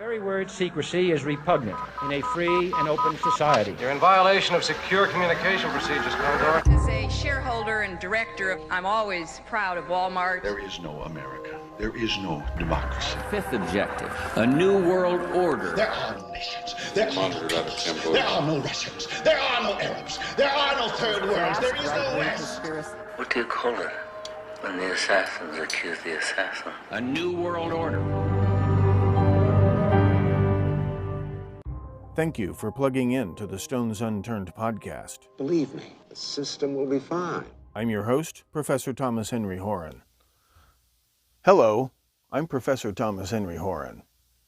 very word secrecy is repugnant in a free and open society. You're in violation of secure communication procedures, Commodore. As a shareholder and director, I'm always proud of Walmart. There is no America. There is no democracy. Fifth objective, a new world order. There are no nations. There are no peoples. There are no Russians. There are no Arabs. There are no third worlds. There is no West. What do you call it when the assassins accuse the assassin? A new world order. Thank you for plugging in to the Stones Unturned podcast. Believe me, the system will be fine. I'm your host, Professor Thomas Henry Horan. Hello, I'm Professor Thomas Henry Horan,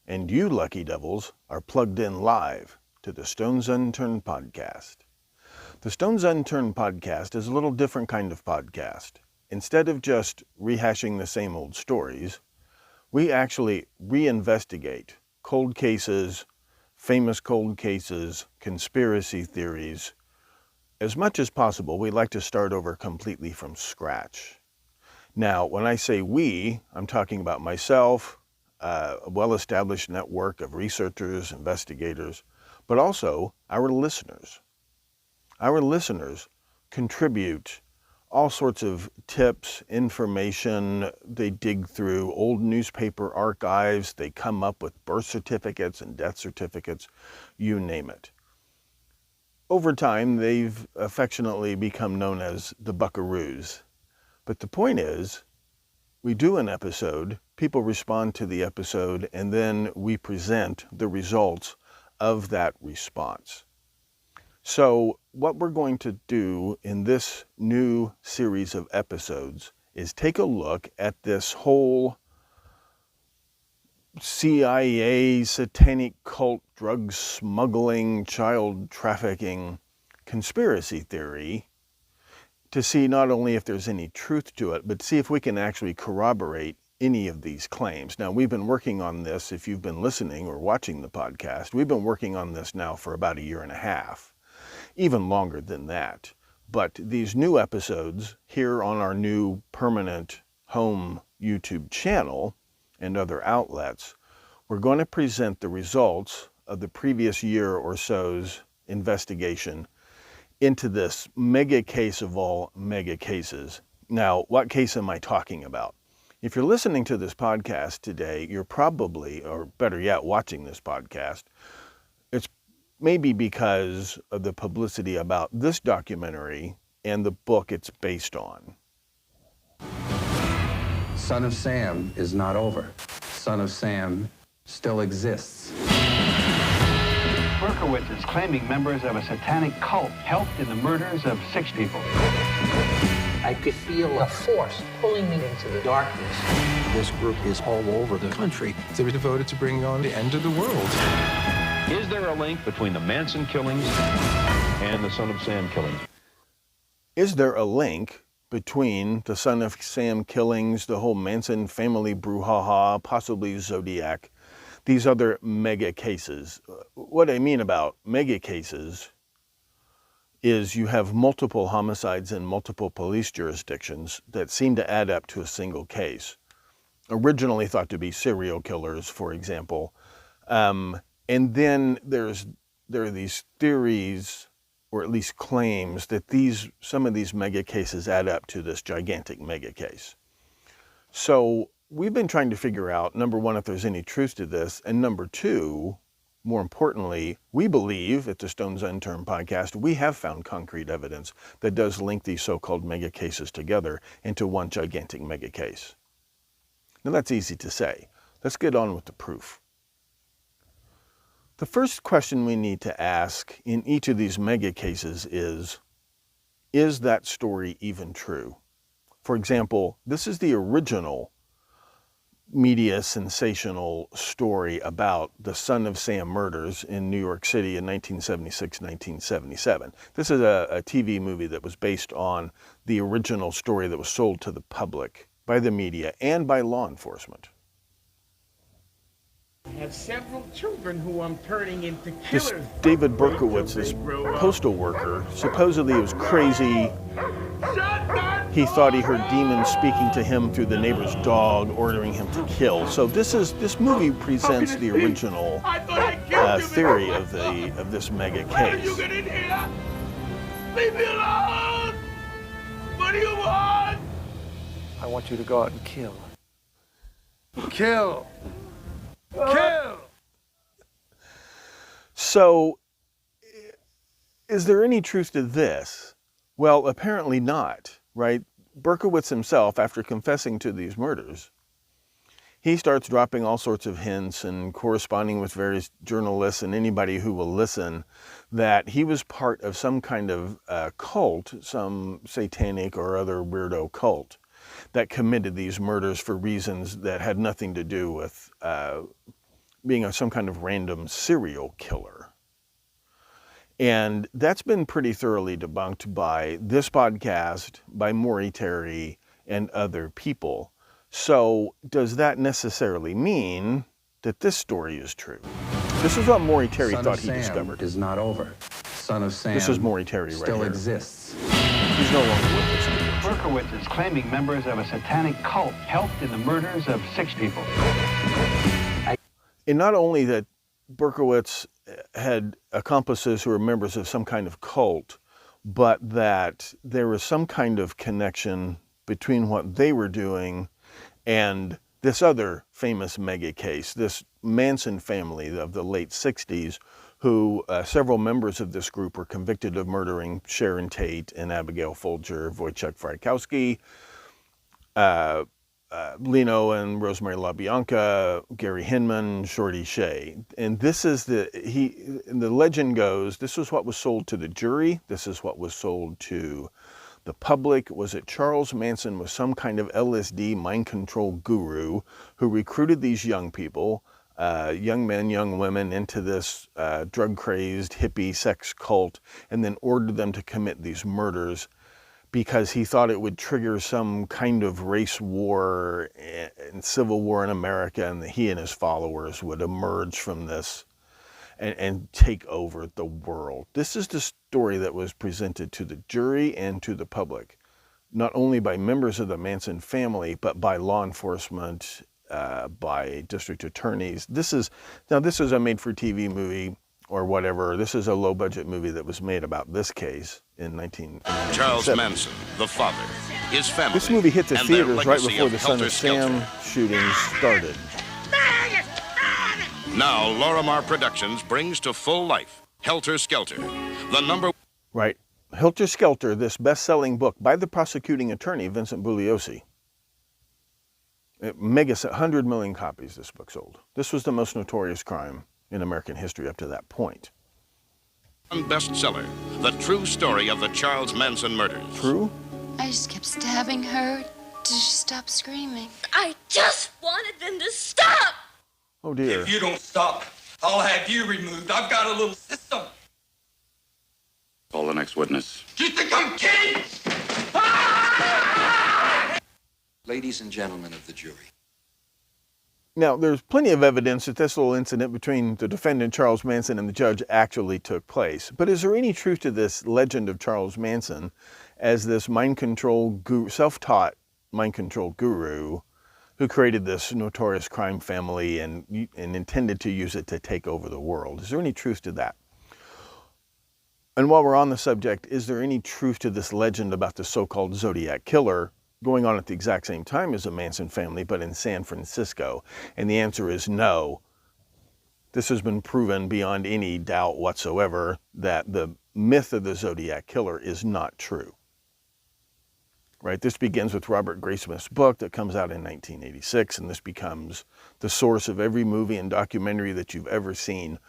and you lucky devils are plugged in live to the Stones Unturned podcast. The Stones Unturned podcast is a little different kind of podcast. Instead of just rehashing the same old stories, we actually reinvestigate cold cases, famous cold cases, conspiracy theories. As much as possible, we like to start over completely from scratch. Now, when I say we, I'm talking about myself, a well-established network of researchers, investigators, but also our listeners. Our listeners contribute all sorts of tips, information. They dig through old newspaper archives. They come up with birth certificates and death certificates, you name it. Over time, they've affectionately become known as the Buckaroos. But the point is, we do an episode, people respond to the episode, and then we present the results of that response. So what we're going to do in this new series of episodes is take a look at this whole CIA, satanic cult, drug smuggling, child trafficking conspiracy theory to see not only if there's any truth to it, but see if we can actually corroborate any of these claims. Now, we've been working on this, if you've been listening or watching the podcast, we've been working on this now for about 1.5 years. Even longer than that. But these new episodes here on our new permanent home YouTube channel and other outlets, we're going to present the results of the previous year or so's investigation into this mega case of all mega cases. Now, what case am I talking about? If you're listening to this podcast today, you're probably, or better yet, watching this podcast, it's maybe because of the publicity about this documentary and the book it's based on. Son of Sam is not over. Son of Sam still exists. Berkowitz is claiming members of a satanic cult helped in the murders of 6 people. I could feel a force pulling me into the darkness. This group is all over the country. They were devoted to bringing on the end of the world. Is there a link between the Manson killings and the Son of Sam killings? Is there a link between the Son of Sam killings, the whole Manson family brouhaha, possibly Zodiac, these other mega cases? What I mean about mega cases is you have multiple homicides in multiple police jurisdictions that seem to add up to a single case. Originally thought to be serial killers, for example. And then there are these theories, or at least claims, that some of these mega cases add up to this gigantic mega case. So we've been trying to figure out, number one, if there's any truth to this, and number two, more importantly, we believe at the Stones Unturned podcast, we have found concrete evidence that does link these so-called mega cases together into one gigantic mega case. Now that's easy to say. Let's get on with the proof. The first question we need to ask in each of these mega cases is that story even true? For example, this is the original media sensational story about the Son of Sam murders in New York City in 1976-1977. This is a TV movie that was based on the original story that was sold to the public by the media and by law enforcement. I have several children who I'm turning into killers. This David Berkowitz, this postal worker, supposedly was crazy. Shut that he thought he heard demons speaking to him through the neighbor's dog, ordering him to kill. So this movie presents the original theory of this mega case. Why did you get in here? Leave me alone! What do you want? I want you to go out and kill. Kill! Kill! So, is there any truth to this? Well, apparently not, right? Berkowitz himself, after confessing to these murders, he starts dropping all sorts of hints and corresponding with various journalists and anybody who will listen that he was part of some kind of cult, some satanic or other weirdo cult that committed these murders for reasons that had nothing to do with being some kind of random serial killer. And that's been pretty thoroughly debunked by this podcast, by Maury Terry, and other people. So does that necessarily mean that this story is true? This is what Maury Terry thought he discovered. Is not over. Son of Sam. This is Maury Terry right still here. exists. He's no longer with us. Berkowitz is claiming members of a satanic cult helped in the murders of 6 people. And not only that Berkowitz had accomplices who were members of some kind of cult, but that there was some kind of connection between what they were doing and this other famous mega case, this Manson family of the late 60s, who several members of this group were convicted of murdering Sharon Tate and Abigail Folger, Wojciech Frykowski, Leno and Rosemary LaBianca, Gary Hinman, Shorty Shea. And this is the legend goes, this is what was sold to the jury, this is what was sold to the public, was that Charles Manson was some kind of LSD mind control guru who recruited these young people, young men, young women, into this drug-crazed hippie sex cult, and then ordered them to commit these murders because he thought it would trigger some kind of race war and civil war in America, and that he and his followers would emerge from this and take over the world. This is the story that was presented to the jury and to the public, not only by members of the Manson family, but by law enforcement, by district attorneys. This is a made-for-TV movie or whatever. This is a low-budget movie that was made about this case in 1997. Charles Manson, the father, his family. This movie hit the and their theaters right legacy before of the Son of Sam helter-skelter. shootings started. Now, Lorimar Productions brings to full life Helter Skelter, the number... Right. Helter Skelter, this best-selling book by the prosecuting attorney, Vincent Bugliosi. 100 million copies this book sold. This was the most notorious crime in American history up to that point. bestseller, the true story of the Charles Manson murders. True? I just kept stabbing her till she stopped screaming. I just wanted them to stop! Oh, dear. If you don't stop, I'll have you removed. I've got a little system. Call the next witness. You think I'm kidding? Ladies and gentlemen of the jury. Now, there's plenty of evidence that this little incident between the defendant, Charles Manson, and the judge actually took place. But is there any truth to this legend of Charles Manson as this mind control guru, self-taught mind control guru who created this notorious crime family and intended to use it to take over the world? Is there any truth to that? And while we're on the subject, is there any truth to this legend about the so-called Zodiac Killer going on at the exact same time as the Manson family, but in San Francisco? And the answer is no. This has been proven beyond any doubt whatsoever that the myth of the Zodiac Killer is not true. Right? This begins with Robert Graysmith's book that comes out in 1986, and this becomes the source of every movie and documentary that you've ever seen.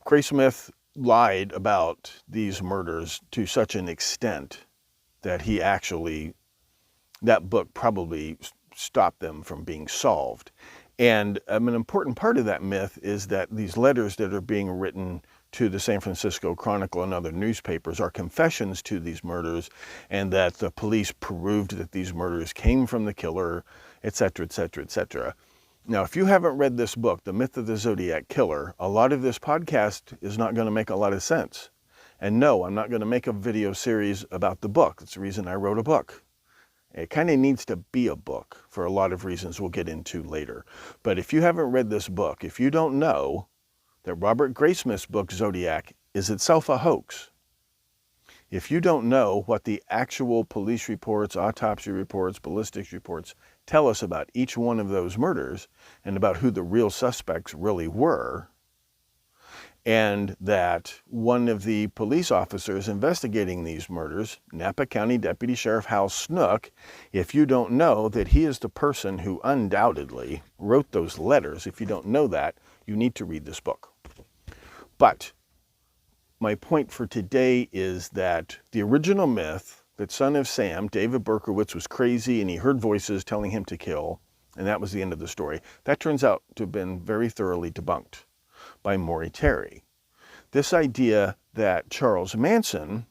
Graysmith lied about these murders to such an extent that he actually, that book probably stopped them from being solved. And an important part of that myth is that these letters that are being written to the San Francisco Chronicle and other newspapers are confessions to these murders, and that the police proved that these murders came from the killer, etc., etc., etc. Now, if you haven't read this book, The Myth of the Zodiac Killer, a lot of this podcast is not going to make a lot of sense. And no, I'm not going to make a video series about the book. That's the reason I wrote a book. It kind of needs to be a book for a lot of reasons we'll get into later. But if you haven't read this book, if you don't know that Robert Graysmith's book Zodiac is itself a hoax, if you don't know what the actual police reports, autopsy reports, ballistics reports tell us about each one of those murders and about who the real suspects really were, and that one of the police officers investigating these murders, Napa County Deputy Sheriff Hal Snook, if you don't know that he is the person who undoubtedly wrote those letters, if you don't know that, you need to read this book. But my point for today is that the original myth that Son of Sam, David Berkowitz, was crazy and he heard voices telling him to kill, and that was the end of the story, that turns out to have been very thoroughly debunked by Maury Terry. This idea that Charles Manson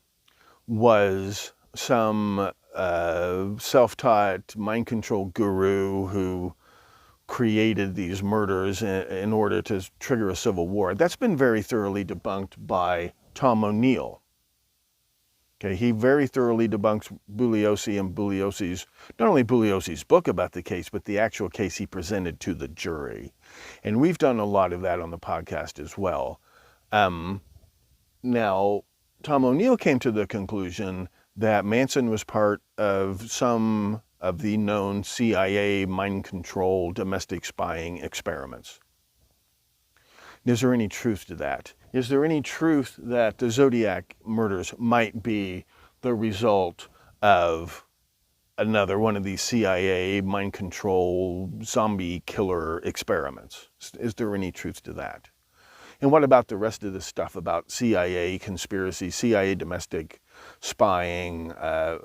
was some self-taught mind control guru who created these murders in order to trigger a civil war, that's been very thoroughly debunked by Tom O'Neill. Okay, he very thoroughly debunks Bugliosi and Bugliosi's, not only Bugliosi's book about the case, but the actual case he presented to the jury. And we've done a lot of that on the podcast as well. Now, Tom O'Neill came to the conclusion that Manson was part of some of the known CIA mind control domestic spying experiments. Is there any truth to that? Is there any truth that the Zodiac murders might be the result of another one of these CIA mind control zombie killer experiments? Is there any truth to that? And what about the rest of this stuff about CIA conspiracy, CIA domestic spying,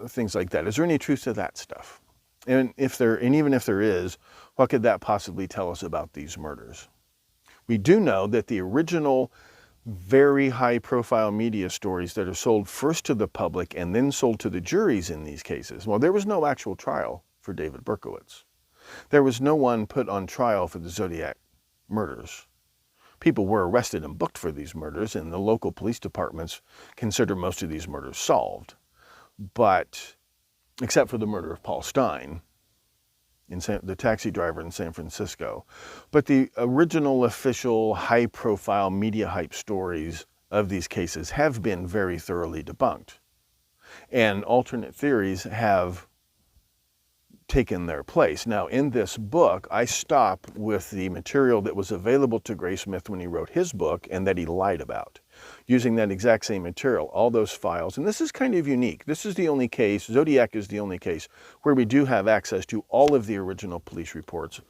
things like that? Is there any truth to that stuff? And even if there is, what could that possibly tell us about these murders? We do know that the original very high-profile media stories that are sold first to the public and then sold to the juries in these cases, well, there was no actual trial for David Berkowitz. There was no one put on trial for the Zodiac murders. People were arrested and booked for these murders, and the local police departments consider most of these murders solved. But, except for the murder of Paul Stein, the taxi driver in San Francisco. But the original official high-profile media hype stories of these cases have been very thoroughly debunked. And alternate theories have taken their place. Now, in this book, I stop with the material that was available to Graysmith when he wrote his book and that he lied about. Using that exact same material, all those files, and this is kind of unique. This is the only case, Zodiac is the only case, where we do have access to all of the original police reports,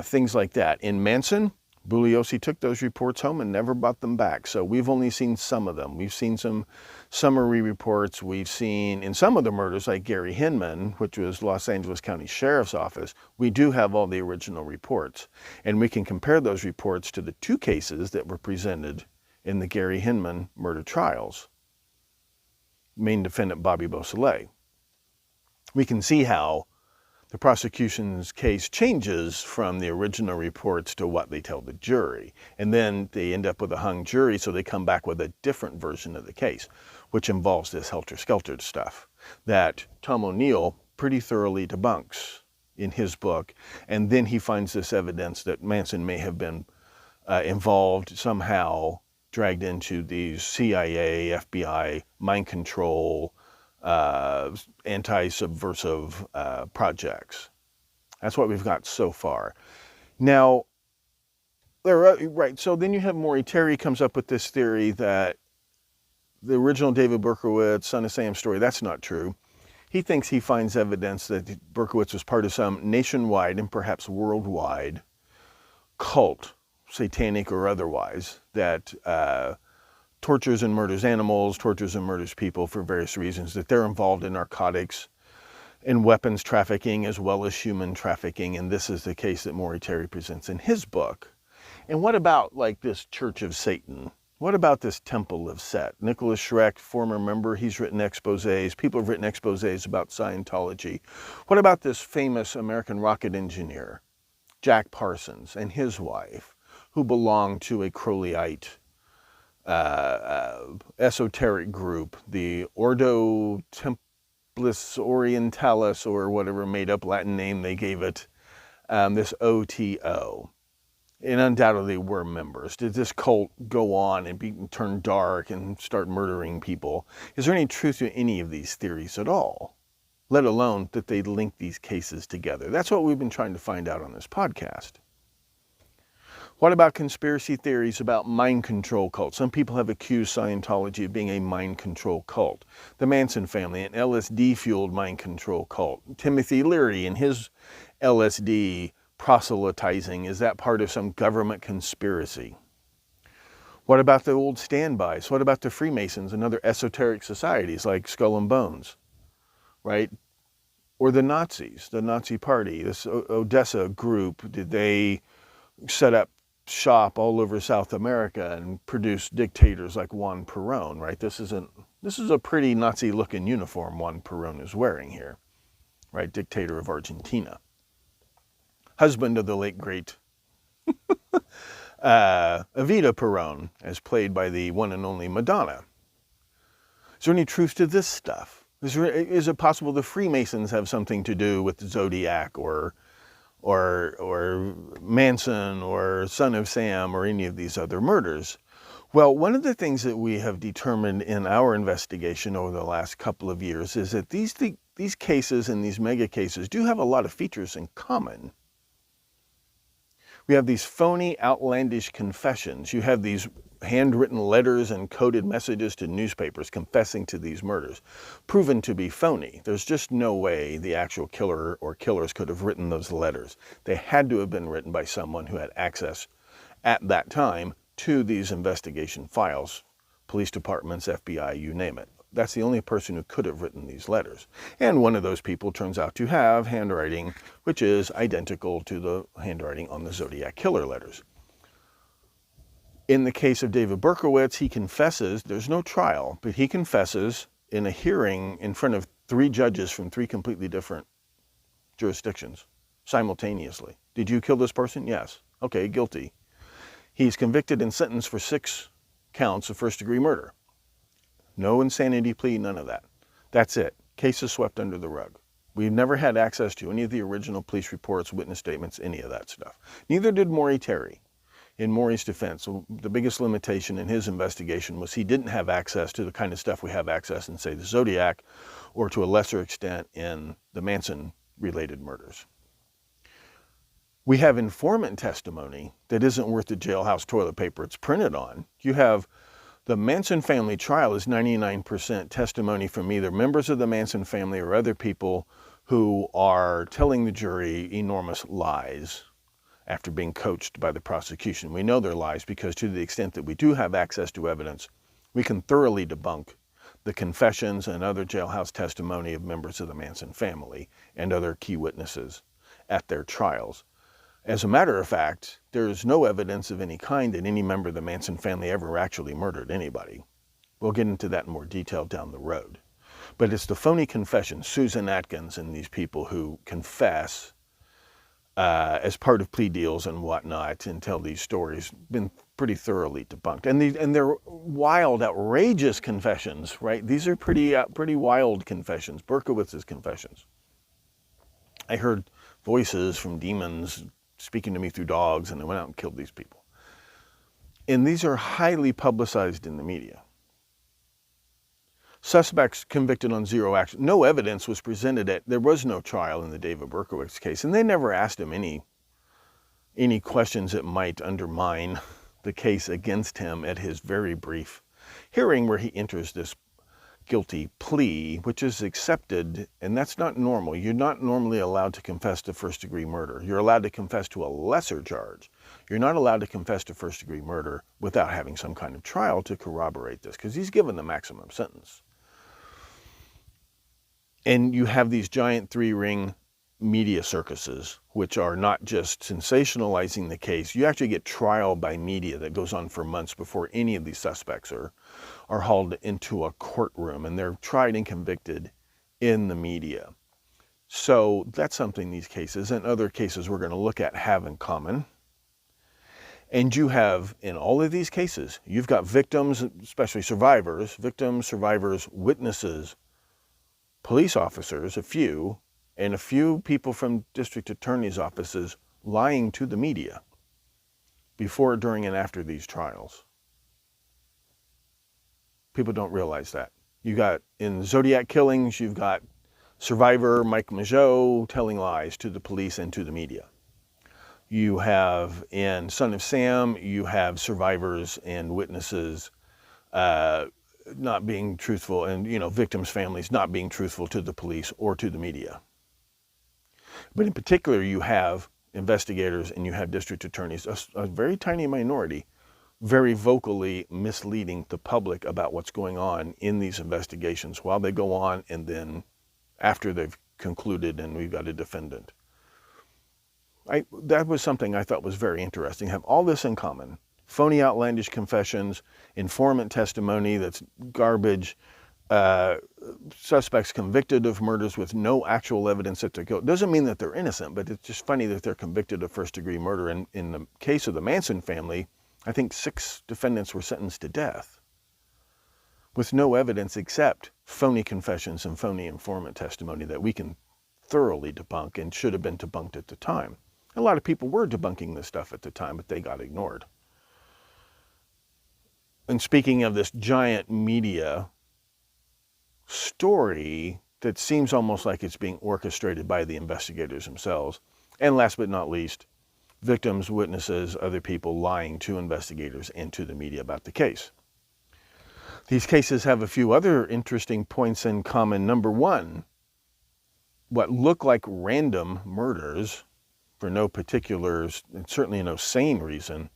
things like that. In Manson, Bugliosi took those reports home and never brought them back, so we've only seen some of them. We've seen some summary reports. We've seen, in some of the murders, like Gary Hinman, which was Los Angeles County Sheriff's Office, we do have all the original reports, and we can compare those reports to the two cases that were presented in the Gary Hinman murder trials. Main defendant Bobby Beausoleil. We can see how the prosecution's case changes from the original reports to what they tell the jury. And then they end up with a hung jury, so they come back with a different version of the case, which involves this helter-skelter stuff that Tom O'Neill pretty thoroughly debunks in his book. And then he finds this evidence that Manson may have been involved somehow, dragged into these CIA, FBI, mind control, anti-subversive projects. That's what we've got so far. Now, right, so then you have Maury Terry comes up with this theory that the original David Berkowitz, Son of Sam story, that's not true. He thinks he finds evidence that Berkowitz was part of some nationwide and perhaps worldwide cult, satanic or otherwise, that tortures and murders animals, tortures and murders people for various reasons, that they're involved in narcotics and weapons trafficking as well as human trafficking, and this is the case that Maury Terry presents in his book. And what about like this Church of Satan? What about this Temple of Set? Nicholas Schreck, former member, he's written exposés. People have written exposés about Scientology. What about this famous American rocket engineer, Jack Parsons, and his wife, who belonged to a Crowleyite esoteric group, the Ordo Crepusculus Orientalis, or whatever made-up Latin name they gave it, this OTO. And undoubtedly were members. Did this cult go on and turn dark and start murdering people? Is there any truth to any of these theories at all? Let alone that they link these cases together. That's what we've been trying to find out on this podcast. What about conspiracy theories about mind control cults? Some people have accused Scientology of being a mind control cult. The Manson family, an LSD-fueled mind control cult. Timothy Leary and his LSD proselytizing, is that part of some government conspiracy? What about the old standbys? What about the Freemasons and other esoteric societies like Skull and Bones, right? Or the Nazis, the Nazi Party, this Odessa group, did they set up shop all over South America and produce dictators like Juan Perón, right? This is a pretty Nazi-looking uniform Juan Perón is wearing here, right? Dictator of Argentina. Husband of the late great Evita Perón, as played by the one and only Madonna. Is there any truth to this stuff? Is it possible the Freemasons have something to do with the Zodiac or Manson or Son of Sam or any of these other murders? Well, one of the things that we have determined in our investigation over the last couple of years is that these cases and these mega cases do have a lot of features in common. We have these phony, outlandish confessions. You have these handwritten letters and coded messages to newspapers confessing to these murders, proven to be phony. There's just no way the actual killer or killers could have written those letters. They had to have been written by someone who had access at that time to these investigation files, police departments, FBI, you name it. That's the only person who could have written these letters. And one of those people turns out to have handwriting which is identical to the handwriting on the Zodiac Killer letters. In the case of David Berkowitz, he confesses, there's no trial, but he confesses in a hearing in front of 3 judges from 3 completely different jurisdictions simultaneously. Did you kill this person? Yes. Okay, guilty. He's convicted and sentenced for 6 counts of first-degree murder. No insanity plea, none of that. That's it. Case is swept under the rug. We've never had access to any of the original police reports, witness statements, any of that stuff. Neither did Maury Terry. In Maury's defense, the biggest limitation in his investigation was he didn't have access to the kind of stuff we have access in, say, the Zodiac, or to a lesser extent in the Manson-related murders. We have informant testimony that isn't worth the jailhouse toilet paper it's printed on. You have the Manson family trial is 99% testimony from either members of the Manson family or other people who are telling the jury enormous lies after being coached by the prosecution. We know they're lies because to the extent that we do have access to evidence, we can thoroughly debunk the confessions and other jailhouse testimony of members of the Manson family and other key witnesses at their trials. As a matter of fact, there is no evidence of any kind that any member of the Manson family ever actually murdered anybody. We'll get into that in more detail down the road. But it's the phony confessions, Susan Atkins and these people who confess as part of plea deals and whatnot and tell these stories, been pretty thoroughly debunked. And they're wild, outrageous confessions, right? These are pretty wild confessions, Berkowitz's confessions. I heard voices from demons speaking to me through dogs, and they went out and killed these people. And these are highly publicized in the media. Suspects convicted on 0 action. No evidence was presented there was no trial in the David Berkowitz case, and they never asked him any questions that might undermine the case against him at his very brief hearing where he enters this guilty plea, which is accepted, and that's not normal. You're not normally allowed to confess to first-degree murder. You're allowed to confess to a lesser charge. You're not allowed to confess to first-degree murder without having some kind of trial to corroborate this, because he's given the maximum sentence. And you have these giant 3-ring media circuses, which are not just sensationalizing the case. You actually get trial by media that goes on for months before any of these suspects are hauled into a courtroom, and they're tried and convicted in the media. So that's something these cases and other cases we're going to look at have in common. And you have, in all of these cases, you've got victims, especially survivors, witnesses, police officers, a few, and a few people from district attorney's offices lying to the media before, during, and after these trials. People don't realize that. You got, in Zodiac killings, you've got survivor Mike Mageau telling lies to the police and to the media. You have, in Son of Sam, you have survivors and witnesses not being truthful, and, you know, victims' families not being truthful to the police or to the media. But in particular, you have investigators and you have district attorneys, a very tiny minority, very vocally misleading the public about what's going on in these investigations while they go on and then after they've concluded and we've got a defendant. That was something I thought was very interesting. Have all this in common. Phony, outlandish confessions, informant testimony that's garbage, suspects convicted of murders with no actual evidence that they're guilty. Doesn't mean that they're innocent, but it's just funny that they're convicted of first-degree murder. And in the case of the Manson family, I think 6 defendants were sentenced to death with no evidence except phony confessions and phony informant testimony that we can thoroughly debunk and should have been debunked at the time. A lot of people were debunking this stuff at the time, but they got ignored. And speaking of this giant media story that seems almost like it's being orchestrated by the investigators themselves, and last but not least, victims, witnesses, other people lying to investigators and to the media about the case. These cases have a few other interesting points in common. Number one, what look like random murders for no particular, and certainly no sane reason,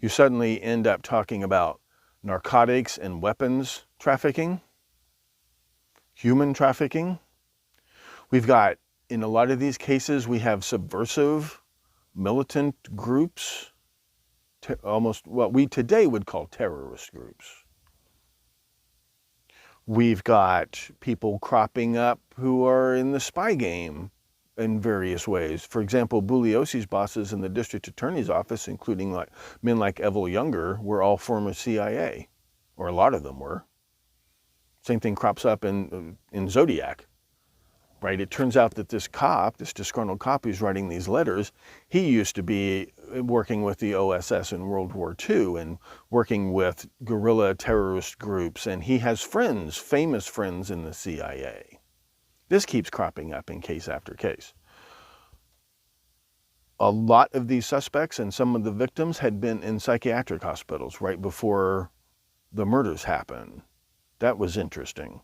you suddenly end up talking about narcotics and weapons trafficking, human trafficking. We've got, in a lot of these cases, we have subversive militant groups, almost what we today would call terrorist groups. We've got people cropping up who are in the spy game in various ways. For example, Bugliosi's bosses in the district attorney's office, including men like Evel Younger, were all former CIA, or a lot of them were. Same thing crops up in Zodiac, right? It turns out that this cop, this disgruntled cop who's writing these letters, he used to be working with the OSS in World War II and working with guerrilla terrorist groups, and he has friends, famous friends in the CIA. This keeps cropping up in case after case. A lot of these suspects and some of the victims had been in psychiatric hospitals right before the murders happened. That was interesting.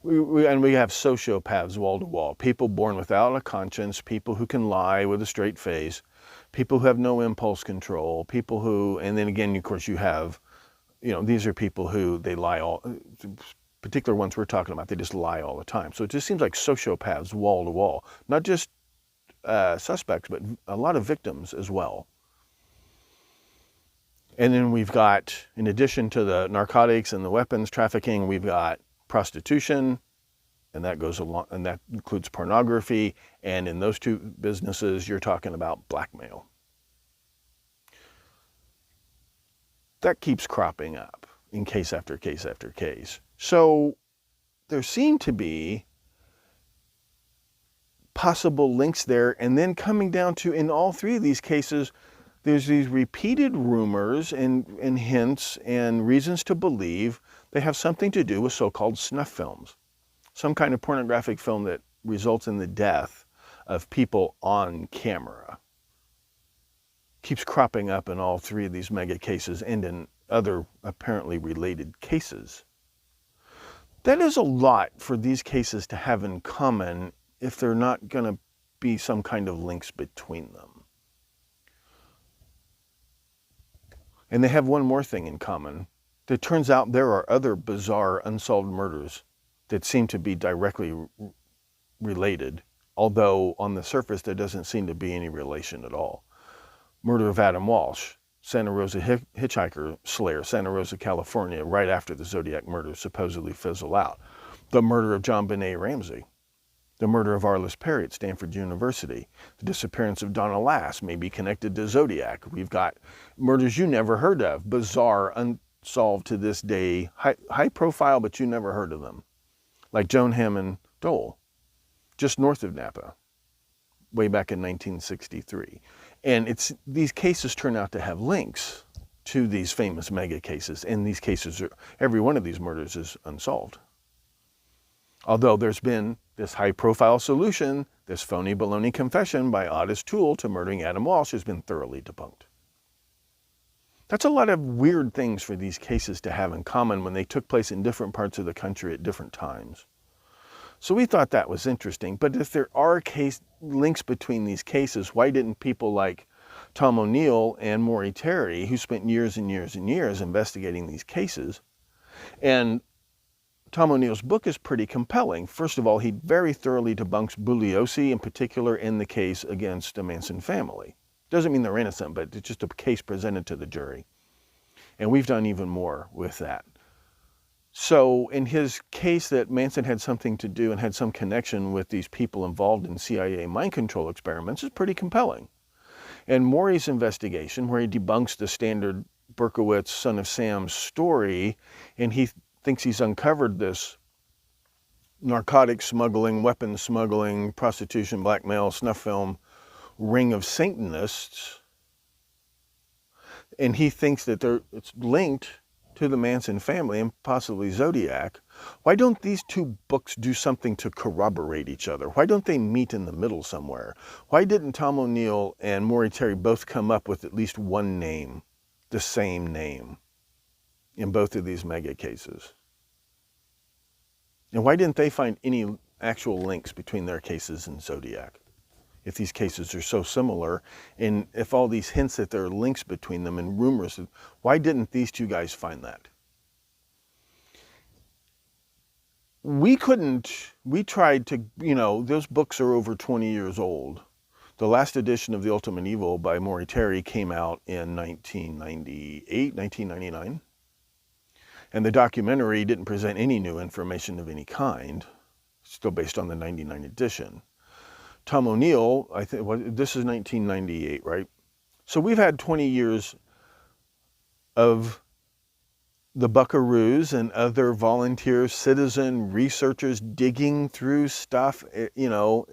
We have sociopaths wall to wall, people born without a conscience, people who can lie with a straight face, people who have no impulse control, people who, and then again, of course, you have, these are people who they lie all, particular ones we're talking about, they just lie all the time. So it just seems like sociopaths wall to wall, not just suspects, but a lot of victims as well. And then we've got, in addition to the narcotics and the weapons trafficking, we've got prostitution, and that goes along, and that includes pornography. And in those two businesses, you're talking about blackmail. That keeps cropping up in case after case after case. So there seem to be possible links there, and then coming down to, in all 3 of these cases, there's these repeated rumors and hints and reasons to believe they have something to do with so-called snuff films, some kind of pornographic film that results in the death of people on camera. Keeps cropping up in all 3 of these mega cases and in other apparently related cases. That is a lot for these cases to have in common if they're not going to be some kind of links between them. And they have one more thing in common. It turns out there are other bizarre unsolved murders that seem to be directly related, although on the surface there doesn't seem to be any relation at all. Murder of Adam Walsh, Santa Rosa hitchhiker slayer, Santa Rosa, California, right after the Zodiac murders supposedly fizzle out. The murder of John Benet Ramsey. The murder of Arliss Perry at Stanford University. The disappearance of Donna Lass may be connected to Zodiac. We've got murders you never heard of, bizarre, unsolved to this day, high profile, but you never heard of them. like Joan Hammond Dole, just north of Napa, way back in 1963. And these cases turn out to have links to these famous mega cases, and these cases every one of these murders is unsolved. Although there's been this high-profile solution, this phony baloney confession by Otis Toole to murdering Adam Walsh has been thoroughly debunked. That's a lot of weird things for these cases to have in common when they took place in different parts of the country at different times. So we thought that was interesting. But if there are links between these cases, why didn't people like Tom O'Neill and Maury Terry, who spent years and years and years investigating these cases, and Tom O'Neill's book is pretty compelling. First of all, he very thoroughly debunks Bugliosi, in particular in the case against the Manson family. Doesn't mean they're innocent, but it's just a case presented to the jury. And we've done even more with that. So in his case that Manson had something to do and had some connection with these people involved in CIA mind control experiments is pretty compelling. And Maury's investigation, where he debunks the standard Berkowitz, Son of Sam story, and he thinks he's uncovered this narcotic smuggling, weapons smuggling, prostitution, blackmail, snuff film ring of Satanists, and he thinks that it's linked to the Manson family and possibly Zodiac. Why don't these two books do something to corroborate each other? Why don't they meet in the middle somewhere? Why didn't Tom O'Neill and Maury Terry both come up with at least one name, the same name, in both of these mega cases? And why didn't they find any actual links between their cases and Zodiac? If these cases are so similar, and if all these hints that there are links between them and rumors, why didn't these two guys find that? We tried to, those books are over 20 years old. The last edition of The Ultimate Evil by Maury Terry came out in 1998, 1999. And the documentary didn't present any new information of any kind, still based on the 99 edition. Tom O'Neill, I think, this is 1998, right? So we've had 20 years of the buckaroos and other volunteer citizen researchers digging through stuff. You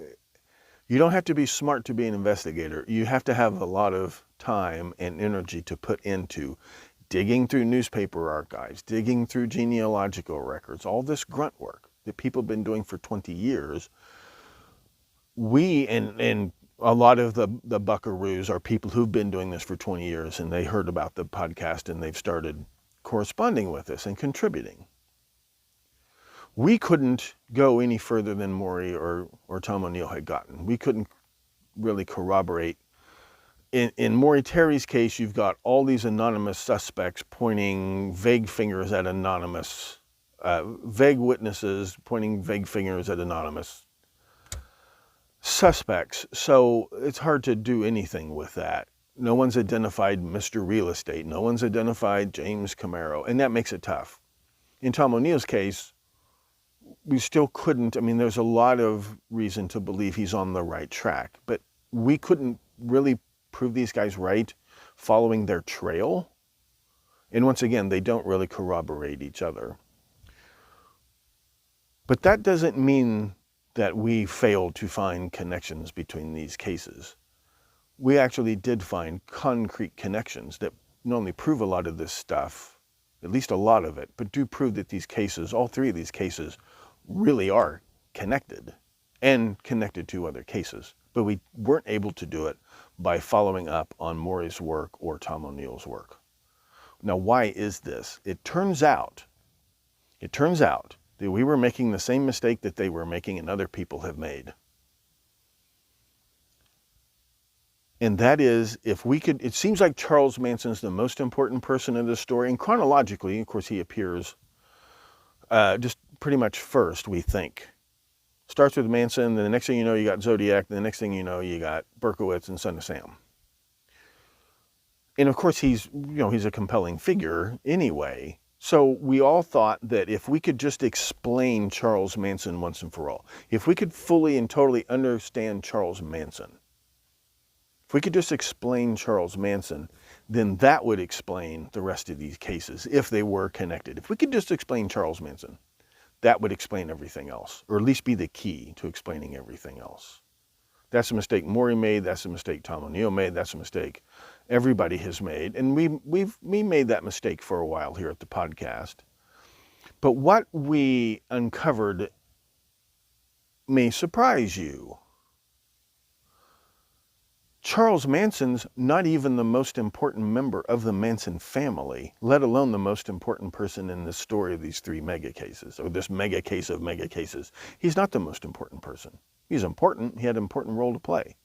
don't have to be smart to be an investigator. You have to have a lot of time and energy to put into digging through newspaper archives, digging through genealogical records, all this grunt work that people have been doing for 20 years. We and a lot of the buckaroos are people who've been doing this for 20 years, and they heard about the podcast and they've started corresponding with us and contributing. We couldn't go any further than Maury or Tom O'Neill had gotten. We couldn't really corroborate. In Maury Terry's case, you've got all these anonymous suspects pointing vague fingers at anonymous, vague witnesses pointing vague fingers at anonymous suspects. So it's hard to do anything with that. No one's identified Mr. Real Estate. No one's identified James Camaro, and that makes it tough. In Tom O'Neill's case, we still couldn't, there's a lot of reason to believe he's on the right track, but we couldn't really prove these guys right following their trail. And once again, they don't really corroborate each other. But that doesn't mean that we failed to find connections between these cases. We actually did find concrete connections that not only prove a lot of this stuff, at least a lot of it, but do prove that these cases, all three of these cases, really are connected and connected to other cases. But we weren't able to do it by following up on Maury's work or Tom O'Neill's work. Now, why is this? It turns out that we were making the same mistake that they were making and other people have made. And that is, it seems like Charles Manson's the most important person in this story, and chronologically, of course, he appears just pretty much first, we think. Starts with Manson, then the next thing you know, you got Zodiac, then the next thing you know, you got Berkowitz and Son of Sam. And of course, he's a compelling figure anyway. So we all thought that if we could just explain Charles Manson once and for all, if we could fully and totally understand Charles Manson, if we could just explain Charles Manson, then that would explain the rest of these cases, if they were connected. If we could just explain Charles Manson, that would explain everything else, or at least be the key to explaining everything else. That's a mistake Maury made, that's a mistake Tom O'Neill made, that's a mistake everybody has made, and we made that mistake for a while here at the podcast. But what we uncovered may surprise you. Charles Manson's not even the most important member of the Manson family, let alone the most important person in the story of these three mega cases, or this mega case of mega cases. He's not the most important person. He's important. He had an important role to play.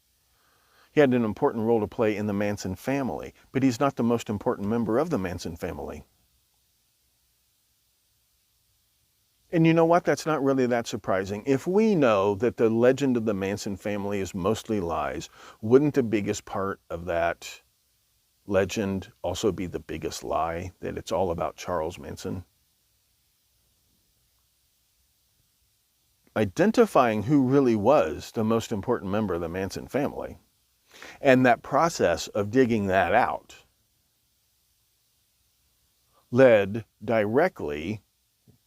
He had an important role to play in the Manson family, but he's not the most important member of the Manson family. And you know what? That's not really that surprising. If we know that the legend of the Manson family is mostly lies, wouldn't the biggest part of that legend also be the biggest lie, that it's all about Charles Manson? Identifying who really was the most important member of the Manson family, and that process of digging that out, led directly,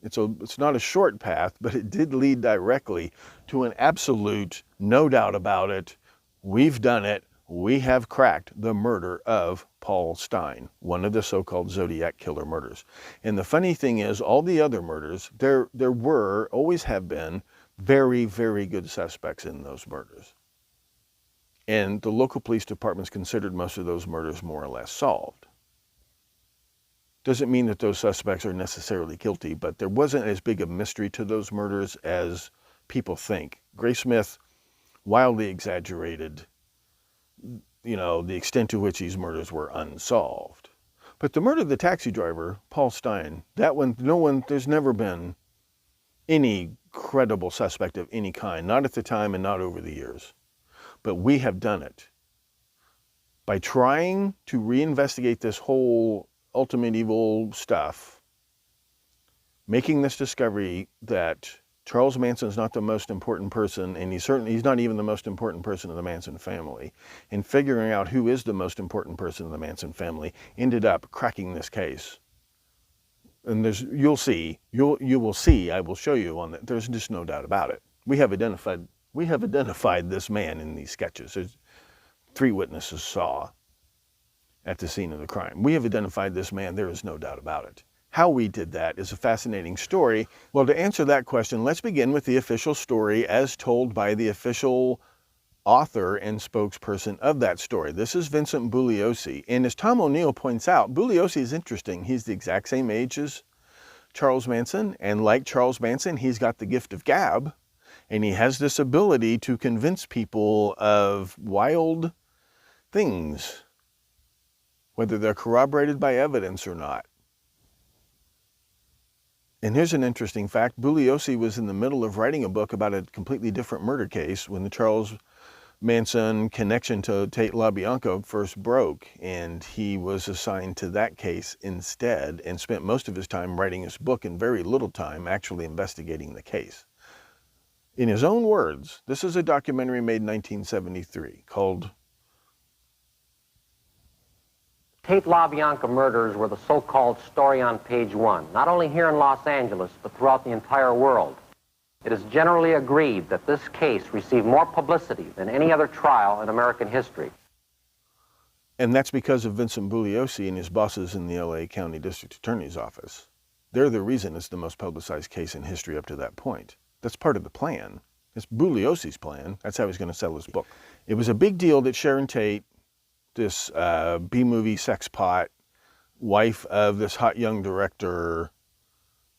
it's not a short path, but it did lead directly to an absolute, no doubt about it, we've done it, we have cracked the murder of Paul Stine, one of the so-called Zodiac killer murders. And the funny thing is, all the other murders, there were, always have been, very, very good suspects in those murders. And the local police departments considered most of those murders more or less solved. Doesn't mean that those suspects are necessarily guilty, but there wasn't as big a mystery to those murders as people think. Gray Smith wildly exaggerated, the extent to which these murders were unsolved. But the murder of the taxi driver, Paul Stine, that one, there's never been any credible suspect of any kind, not at the time and not over the years. But we have done it. By trying to reinvestigate this whole ultimate evil stuff, making this discovery that Charles Manson's not the most important person, and he's not even the most important person in the Manson family, and figuring out who is the most important person in the Manson family, ended up cracking this case. And you will see, I will show you on that, there's just no doubt about it. We have identified this man in these sketches. There's 3 witnesses saw at the scene of the crime. We have identified this man, there is no doubt about it. How we did that is a fascinating story. Well, to answer that question, let's begin with the official story as told by the official author and spokesperson of that story. This is Vincent Bugliosi, and as Tom O'Neill points out, Bugliosi is interesting. He's the exact same age as Charles Manson, and like Charles Manson, he's got the gift of gab, and he has this ability to convince people of wild things, whether they're corroborated by evidence or not. And here's an interesting fact. Bugliosi was in the middle of writing a book about a completely different murder case when the Charles Manson connection to Tate LaBianca first broke, and he was assigned to that case instead and spent most of his time writing his book and very little time actually investigating the case. In his own words, this is a documentary made in 1973 called Tate LaBianca murders were the so-called story on page 1, not only here in Los Angeles, but throughout the entire world. It is generally agreed that this case received more publicity than any other trial in American history. And that's because of Vincent Bugliosi and his bosses in the LA County District Attorney's Office. They're the reason it's the most publicized case in history up to that point. That's part of the plan. It's Bugliosi's plan. That's how he's going to sell his book. It was a big deal that Sharon Tate, this B-movie sex pot, wife of this hot young director,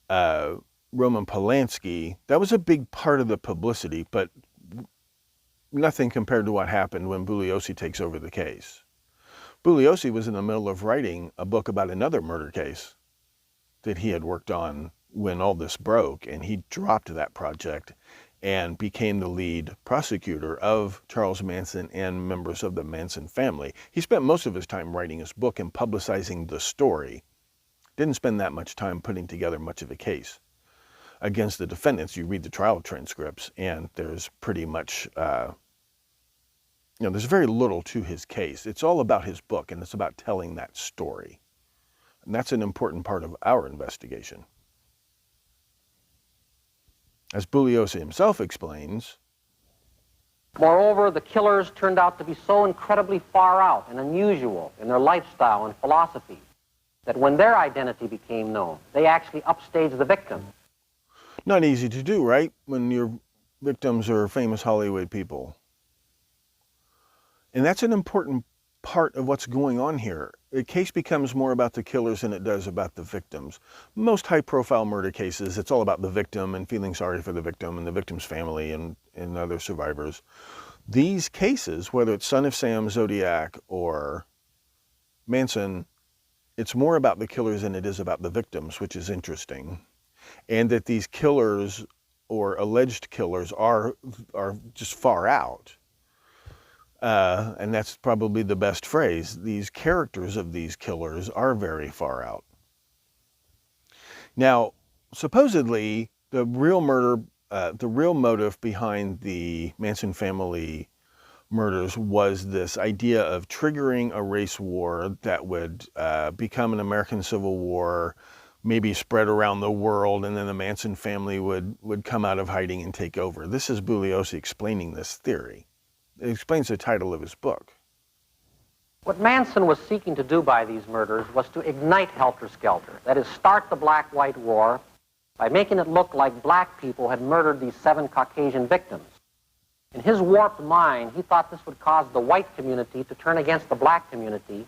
Roman Polanski, that was a big part of the publicity, but nothing compared to what happened when Bugliosi takes over the case. Bugliosi was in the middle of writing a book about another murder case that he had worked on when all this broke, and he dropped that project and became the lead prosecutor of Charles Manson and members of the Manson family. He spent most of his time writing his book and publicizing the story. Didn't spend that much time putting together much of a case against the defendants. You read the trial transcripts, and there's pretty much, there's very little to his case. It's all about his book, and it's about telling that story. And that's an important part of our investigation. As Bugliosi himself explains, moreover, the killers turned out to be so incredibly far out and unusual in their lifestyle and philosophy that when their identity became known, they actually upstaged the victim. Not easy to do, right? When your victims are famous Hollywood people. And that's an important part of what's going on here. The case becomes more about the killers than it does about the victims. Most high-profile murder cases, it's all about the victim and feeling sorry for the victim and the victim's family and other survivors. These cases, whether it's Son of Sam, Zodiac, or Manson, it's more about the killers than it is about the victims, which is interesting. And that these killers or alleged killers are just far out. And that's probably the best phrase. These characters of these killers are very far out. Now, supposedly, the real motive behind the Manson family murders was this idea of triggering a race war that would become an American Civil War, maybe spread around the world, and then the Manson family would come out of hiding and take over. This is Bugliosi explaining this theory. It explains the title of his book. What Manson was seeking to do by these murders was to ignite helter-skelter, that is, start the black-white war by making it look like black people had murdered these 7 Caucasian victims. In his warped mind, he thought this would cause the white community to turn against the black community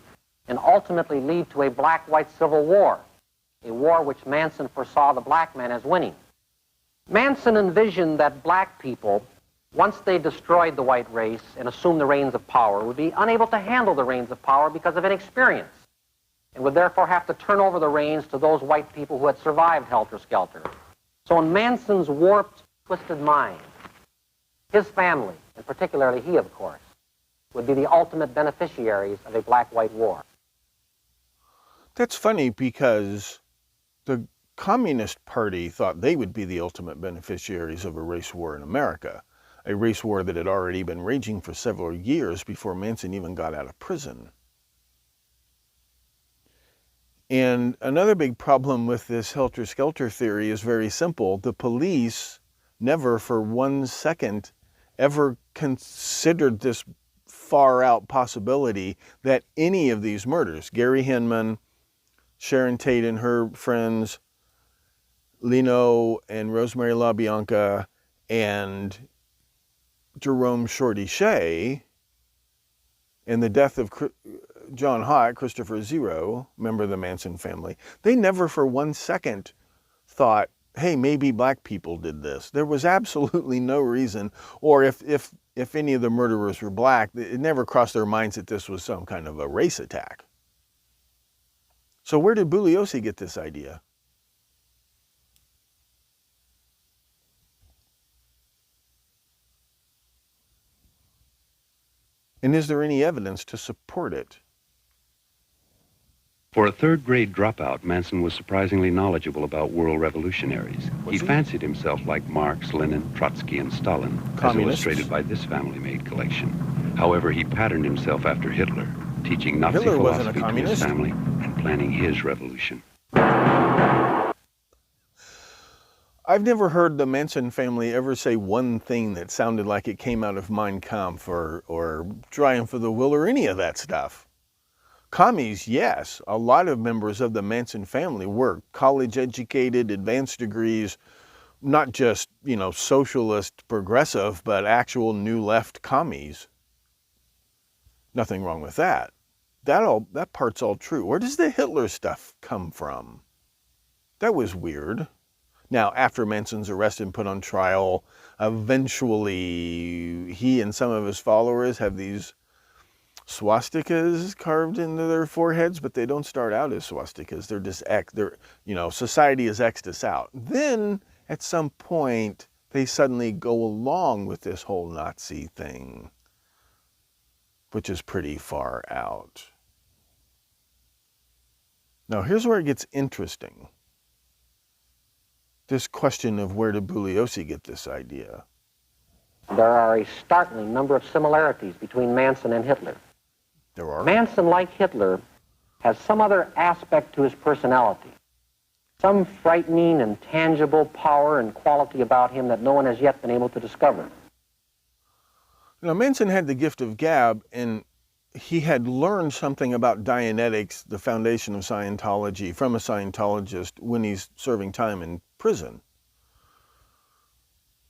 and ultimately lead to a black-white civil war, a war which Manson foresaw the black man as winning. Manson envisioned that black people, once they destroyed the white race and assumed the reins of power, would be unable to handle the reins of power because of inexperience, and would therefore have to turn over the reins to those white people who had survived helter-skelter. So in Manson's warped, twisted mind, his family, and particularly he, of course, would be the ultimate beneficiaries of a black-white war. That's funny because the Communist Party thought they would be the ultimate beneficiaries of a race war in America. A race war that had already been raging for several years before Manson even got out of prison. And another big problem with this helter-skelter theory is very simple. The police never for 1 second ever considered this far-out possibility that any of these murders, Gary Hinman, Sharon Tate and her friends, Lino and Rosemary LaBianca, and Jerome Shorty Shea, and the death of John Hott, Christopher Zero, member of the Manson family, they never for 1 second thought, hey, maybe black people did this. There was absolutely no reason, or if any of the murderers were black, it never crossed their minds that this was some kind of a race attack. So where did Bugliosi get this idea? And is there any evidence to support it? For a third-grade dropout, Manson was surprisingly knowledgeable about world revolutionaries. He fancied himself like Marx, Lenin, Trotsky, and Stalin, as illustrated by this family-made collection. However, he patterned himself after Hitler, teaching Nazi philosophy to his family and planning his revolution. I've never heard the Manson family ever say one thing that sounded like it came out of Mein Kampf or Triumph of the Will or any of that stuff. Commies, yes. A lot of members of the Manson family were college-educated, advanced degrees, not just, socialist, progressive, but actual new left commies. Nothing wrong with that. That part's all true. Where does the Hitler stuff come from? That was weird. Now, after Manson's arrested and put on trial, eventually he and some of his followers have these swastikas carved into their foreheads, but they don't start out as swastikas. They're just society has X'd us out. Then, at some point, they suddenly go along with this whole Nazi thing, which is pretty far out. Now, here's where it gets interesting. This question of where did Bugliosi get this idea? There are a startling number of similarities between Manson and Hitler. There are? Manson, like Hitler, has some other aspect to his personality. some frightening and tangible power and quality about him that no one has yet been able to discover. Now, Manson had the gift of gab, and he had learned something about Dianetics, the foundation of Scientology, from a Scientologist when he's serving time in prison.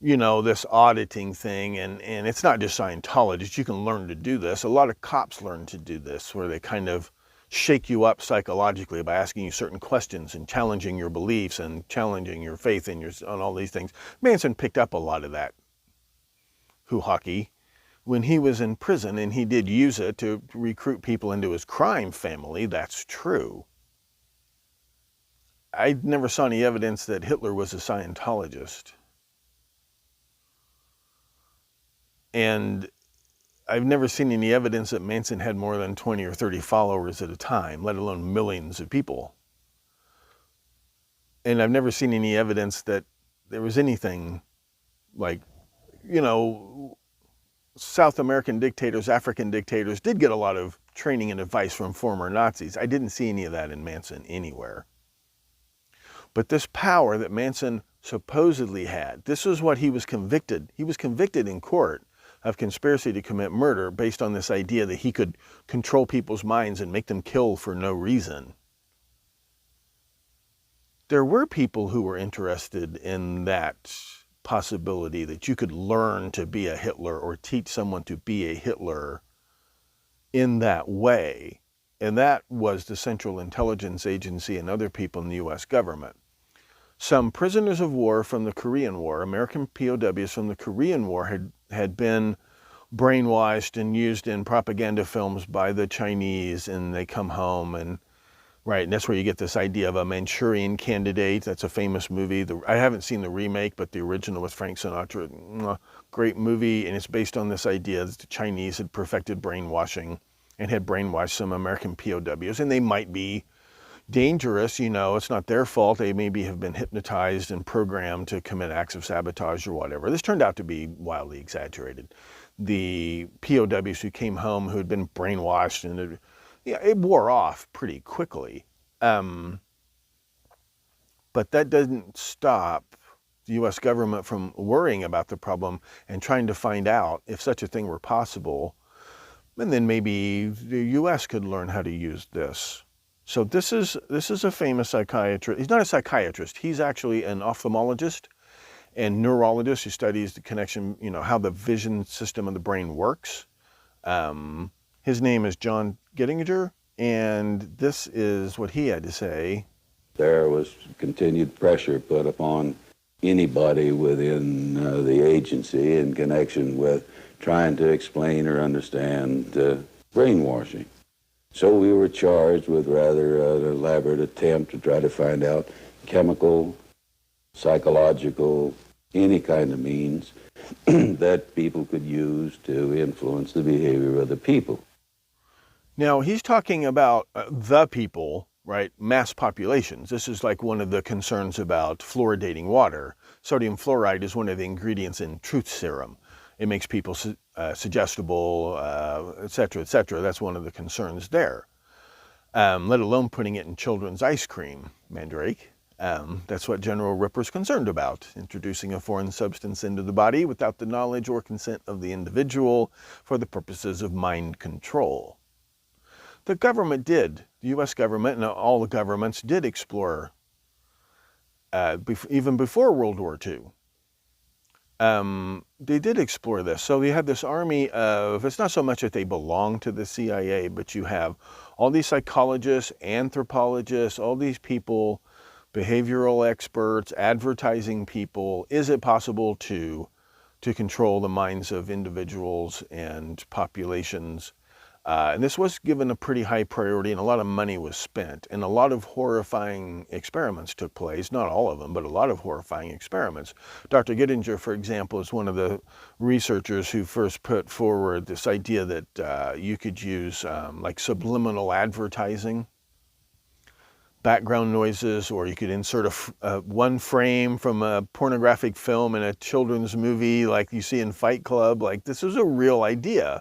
You know, this auditing thing, and it's not just Scientologists. You can learn to do this. A lot of cops learn to do this, where they kind of shake you up psychologically by asking you certain questions and challenging your beliefs and challenging your faith in on all these things. Manson picked up a lot of that hockey when he was in prison, and he did use it to recruit people into his crime family. That's true. I never saw any evidence that Hitler was a Scientologist. And I've never seen any evidence that Manson had more than 20 or 30 followers at a time, let alone millions of people. And I've never seen any evidence that there was anything like, you know, South American dictators, African dictators did get a lot of training and advice from former Nazis. I didn't see any of that in Manson anywhere. But this power that Manson supposedly had, this is what he was convicted. He was convicted in court of conspiracy to commit murder based on this idea that he could control people's minds and make them kill for no reason. There were people who were interested in that possibility, that you could learn to be a Hitler or teach someone to be a Hitler in that way. And that was the Central Intelligence Agency and other people in the U.S. government. Some prisoners of war from the Korean War, American POWs from the Korean War, had been brainwashed and used in propaganda films by the Chinese, and they come home and and that's where you get this idea of a Manchurian Candidate. That's a famous movie. I haven't seen the remake, but the original with Frank Sinatra, great movie, and it's based on this idea that the Chinese had perfected brainwashing and had brainwashed some American POWs, and they might be dangerous, you know, it's not their fault. They maybe have been hypnotized and programmed to commit acts of sabotage or whatever. This turned out to be wildly exaggerated. The POWs who came home who had been brainwashed, and it wore off pretty quickly. But that doesn't stop the U.S. government from worrying about the problem and trying to find out if such a thing were possible. And then maybe the U.S. could learn how to use this. So this is a famous psychiatrist. He's not a psychiatrist. He's actually an ophthalmologist and neurologist who studies the connection, you know, how the vision system of the brain works. His name is John Gettinger, and this is what he had to say. There was continued pressure put upon anybody within the agency in connection with trying to explain or understand brainwashing. So we were charged with rather an elaborate attempt to try to find out chemical, psychological, any kind of means that people could use to influence the behavior of the people. Now, he's talking about the people, right? Mass populations. This is like one of the concerns about fluoridating water. Sodium fluoride is one of the ingredients in truth serum. It makes people suggestible, et cetera, et cetera. That's one of the concerns there. Let alone putting it in children's ice cream, Mandrake. That's what General Ripper's concerned about, introducing a foreign substance into the body without the knowledge or consent of the individual for the purposes of mind control. The government did, the U.S. government and all the governments did explore, even before World War II. They did explore this. So you have this army of, it's not so much that they belong to the CIA, but you have all these psychologists, anthropologists, all these people, behavioral experts, advertising people. Is it possible to control the minds of individuals and populations? And this was given a pretty high priority, and a lot of money was spent, and a lot of horrifying experiments took place. Not all of them, but a lot of horrifying experiments. Dr. Gettinger, for example, is one of the researchers who first put forward this idea that you could use like subliminal advertising, background noises, or you could insert one frame from a pornographic film in a children's movie like you see in Fight Club. Like, this is a real idea.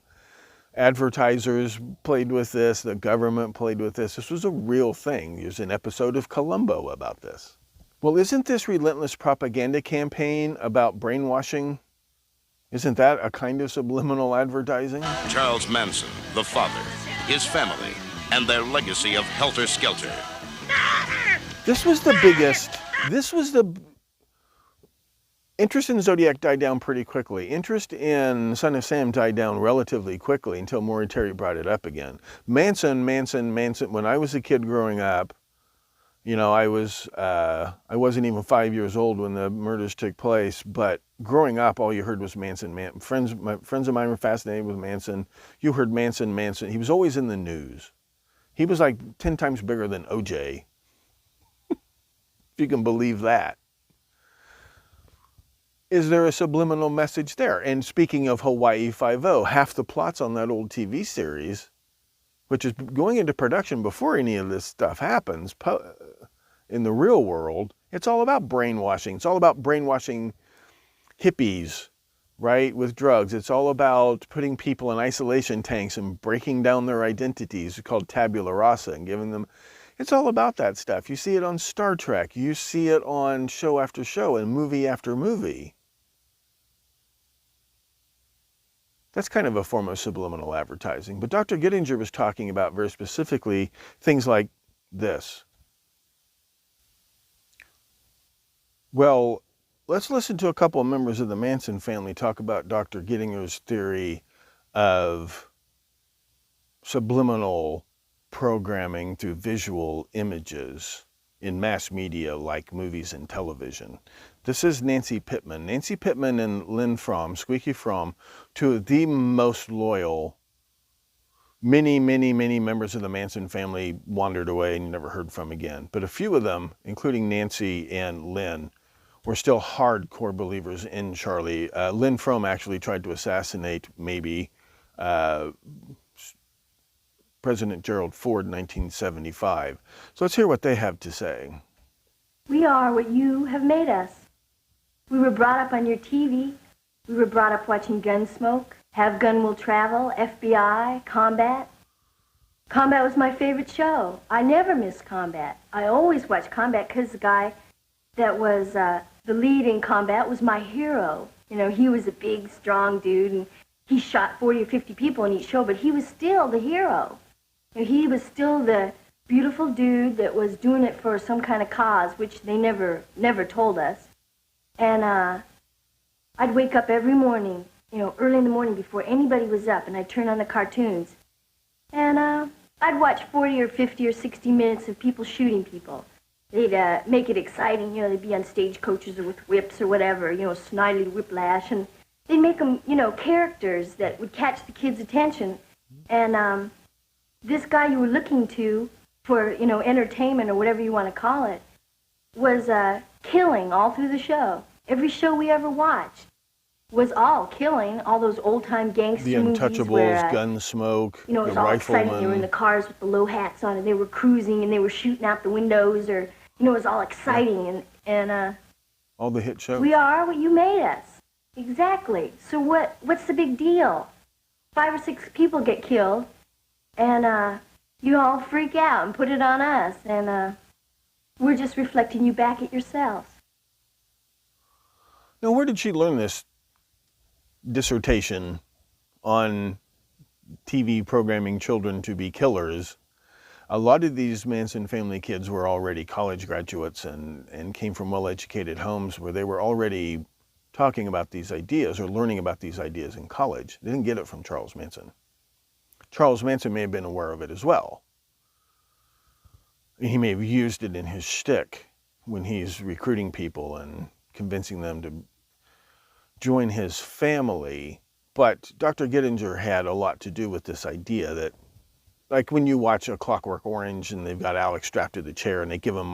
Advertisers played with this. The government played with this. This was a real thing. There's an episode of Columbo about this. Well, isn't this relentless propaganda campaign about brainwashing? Isn't that a kind of subliminal advertising? Charles Manson, the father, his family, and their legacy of helter-skelter. This was the biggest, interest in Zodiac died down pretty quickly. Interest in Son of Sam died down relatively quickly until Maury Terry brought it up again. Manson. When I was a kid growing up, you know, I wasn't even 5 years old when the murders took place, but growing up, all you heard was Manson. Friends of mine were fascinated with Manson. You heard Manson. He was always in the news. He was like 10 times bigger than OJ, if you can believe that. Is there a subliminal message there? And speaking of Hawaii Five-0, half the plots on that old TV series, which is going into production before any of this stuff happens, in the real world, it's all about brainwashing. It's all about brainwashing hippies, right, with drugs. It's all about putting people in isolation tanks and breaking down their identities, called tabula rasa, and giving them... It's all about that stuff. You see it on Star Trek. You see it on show after show and movie after movie. That's kind of a form of subliminal advertising. But Dr. Gittinger was talking about very specifically things like this. Well, let's listen to a couple of members of the Manson family talk about Dr. Gittinger's theory of subliminal programming through visual images in mass media like movies and television. This is Nancy Pittman. Nancy Pittman and Lynn Fromm, Squeaky Fromm, two of the most loyal. Many members of the Manson family wandered away and never heard from again. But a few of them, including Nancy and Lynn, were still hardcore believers in Charlie. Lynn Fromm actually tried to assassinate, maybe, President Gerald Ford in 1975. So let's hear what they have to say. We are what you have made us. We were brought up on your TV. We were brought up watching Gunsmoke, Have Gun Will Travel, FBI, Combat. Combat was my favorite show. I never missed Combat. I always watched Combat because the guy that was the lead in Combat was my hero. You know, he was a big, strong dude, and he shot 40 or 50 people in each show, but he was still the hero. He was still the beautiful dude that was doing it for some kind of cause, which they never told us. And I'd wake up every morning, you know, early in the morning before anybody was up, and I'd turn on the cartoons. And I'd watch 40 or 50 or 60 minutes of people shooting people. They'd make it exciting, you know, they'd be on stagecoaches or with whips or whatever, you know, Snidely Whiplash, and they'd make them, you know, characters that would catch the kids' attention. And this guy you were looking to for, you know, entertainment or whatever you want to call it, was killing all through the show. Every show we ever watched was all killing, all those old-time gangster movies. The Untouchables, where, Gunsmoke, you know, it was The all Rifleman. exciting. They were in the cars with the low hats on, and they were cruising, and they were shooting out the windows, or, you know, it was all exciting. And all the hit shows. we are what you made us. Exactly. So what's the big deal? 5 or 6 people get killed, and you all freak out and put it on us, and we're just reflecting you back at yourselves. Now, where did she learn this dissertation on TV programming children to be killers? A lot of these Manson family kids were already college graduates and came from well-educated homes where they were already talking about these ideas or learning about these ideas in college. They didn't get it from Charles Manson. Charles Manson may have been aware of it as well. He may have used it in his shtick when he's recruiting people and convincing them to join his family. But Dr. Gittinger had a lot to do with this idea that, like when you watch A Clockwork Orange and they've got Alex strapped to the chair and they give him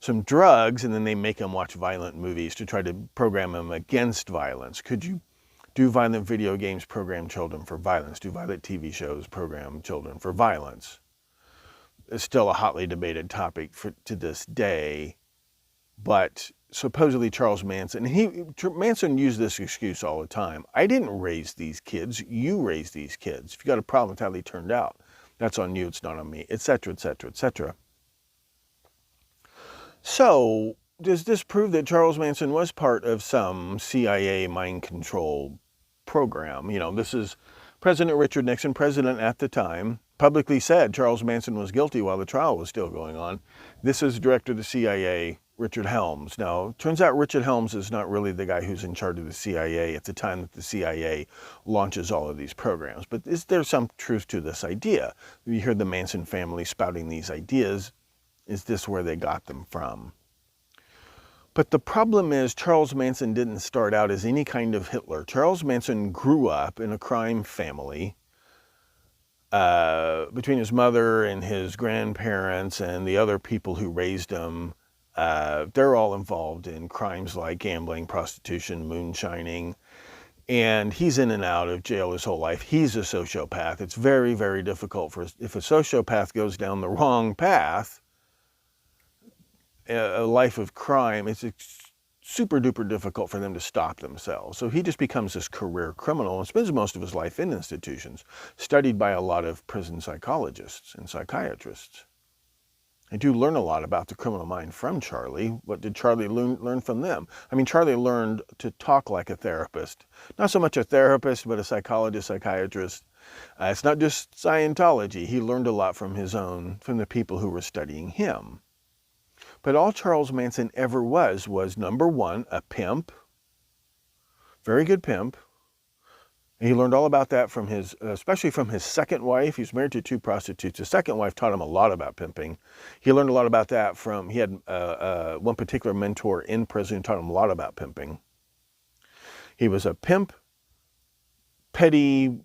some drugs, and then they make him watch violent movies to try to program him against violence. Could you do violent video games, program children for violence? Do violent TV shows, program children for violence? It's still a hotly debated topic to this day, but supposedly Charles Manson, Manson used this excuse all the time. I didn't raise these kids, you raised these kids. If you got a problem with how they turned out, that's on you, it's not on me, etc., etc., etc. So, does this prove that Charles Manson was part of some CIA mind control program? You know, this is President Richard Nixon, president at the time, publicly said Charles Manson was guilty while the trial was still going on. This is director of the CIA, Richard Helms. Now, turns out Richard Helms is not really the guy who's in charge of the CIA at the time that the CIA launches all of these programs. But is there some truth to this idea? You hear the Manson family spouting these ideas. Is this where they got them from? But the problem is Charles Manson didn't start out as any kind of Hitler. Charles Manson grew up in a crime family between his mother and his grandparents and the other people who raised him. They're all involved in crimes like gambling, prostitution, moonshining, and he's in and out of jail his whole life. He's a sociopath. It's very, very difficult if a sociopath goes down the wrong path, a life of crime, it's super duper difficult for them to stop themselves. So he just becomes this career criminal and spends most of his life in institutions, studied by a lot of prison psychologists and psychiatrists. I do learn a lot about the criminal mind from Charlie. What did Charlie learn from them? I mean, Charlie learned to talk like a therapist. Not so much a therapist, but a psychologist, psychiatrist. It's not just Scientology. He learned a lot from from the people who were studying him. But all Charles Manson ever was number one, a pimp, very good pimp. And he learned all about that from especially from his second wife. He was married to 2 prostitutes. His second wife taught him a lot about pimping. He learned a lot about that he had one particular mentor in prison who taught him a lot about pimping. He was a pimp, petty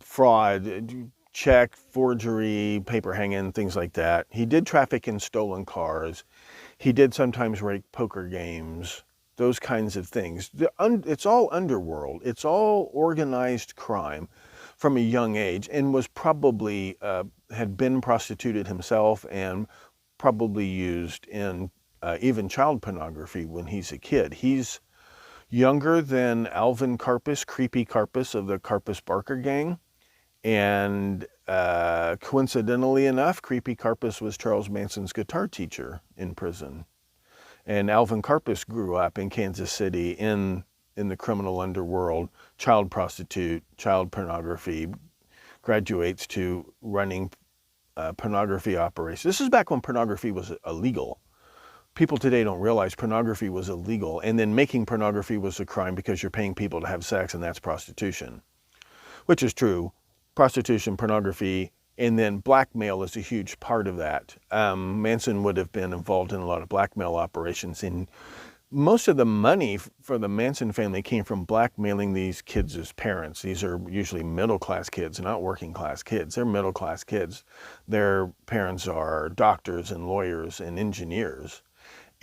fraud, check, forgery, paper hanging, things like that. He did traffic in stolen cars. He did sometimes rake poker games, those kinds of things. It's all underworld. It's all organized crime from a young age, and was probably, had been prostituted himself and probably used in even child pornography when he's a kid. He's younger than Alvin Karpis, Creepy Karpis of the Karpis Barker gang. And coincidentally enough, Creepy Karpis was Charles Manson's guitar teacher in prison. And Alvin Karpis grew up in Kansas City in the criminal underworld, child prostitute, child pornography, graduates to running pornography operations. This is back when pornography was illegal. People today don't realize pornography was illegal, and then making pornography was a crime because you're paying people to have sex, and that's prostitution, which is true. Prostitution, pornography, and then blackmail is a huge part of that. Manson would have been involved in a lot of blackmail operations, and most of the money for the Manson family came from blackmailing these kids as parents. These are usually middle-class kids, not working-class kids. They're middle-class kids. Their parents are doctors and lawyers and engineers,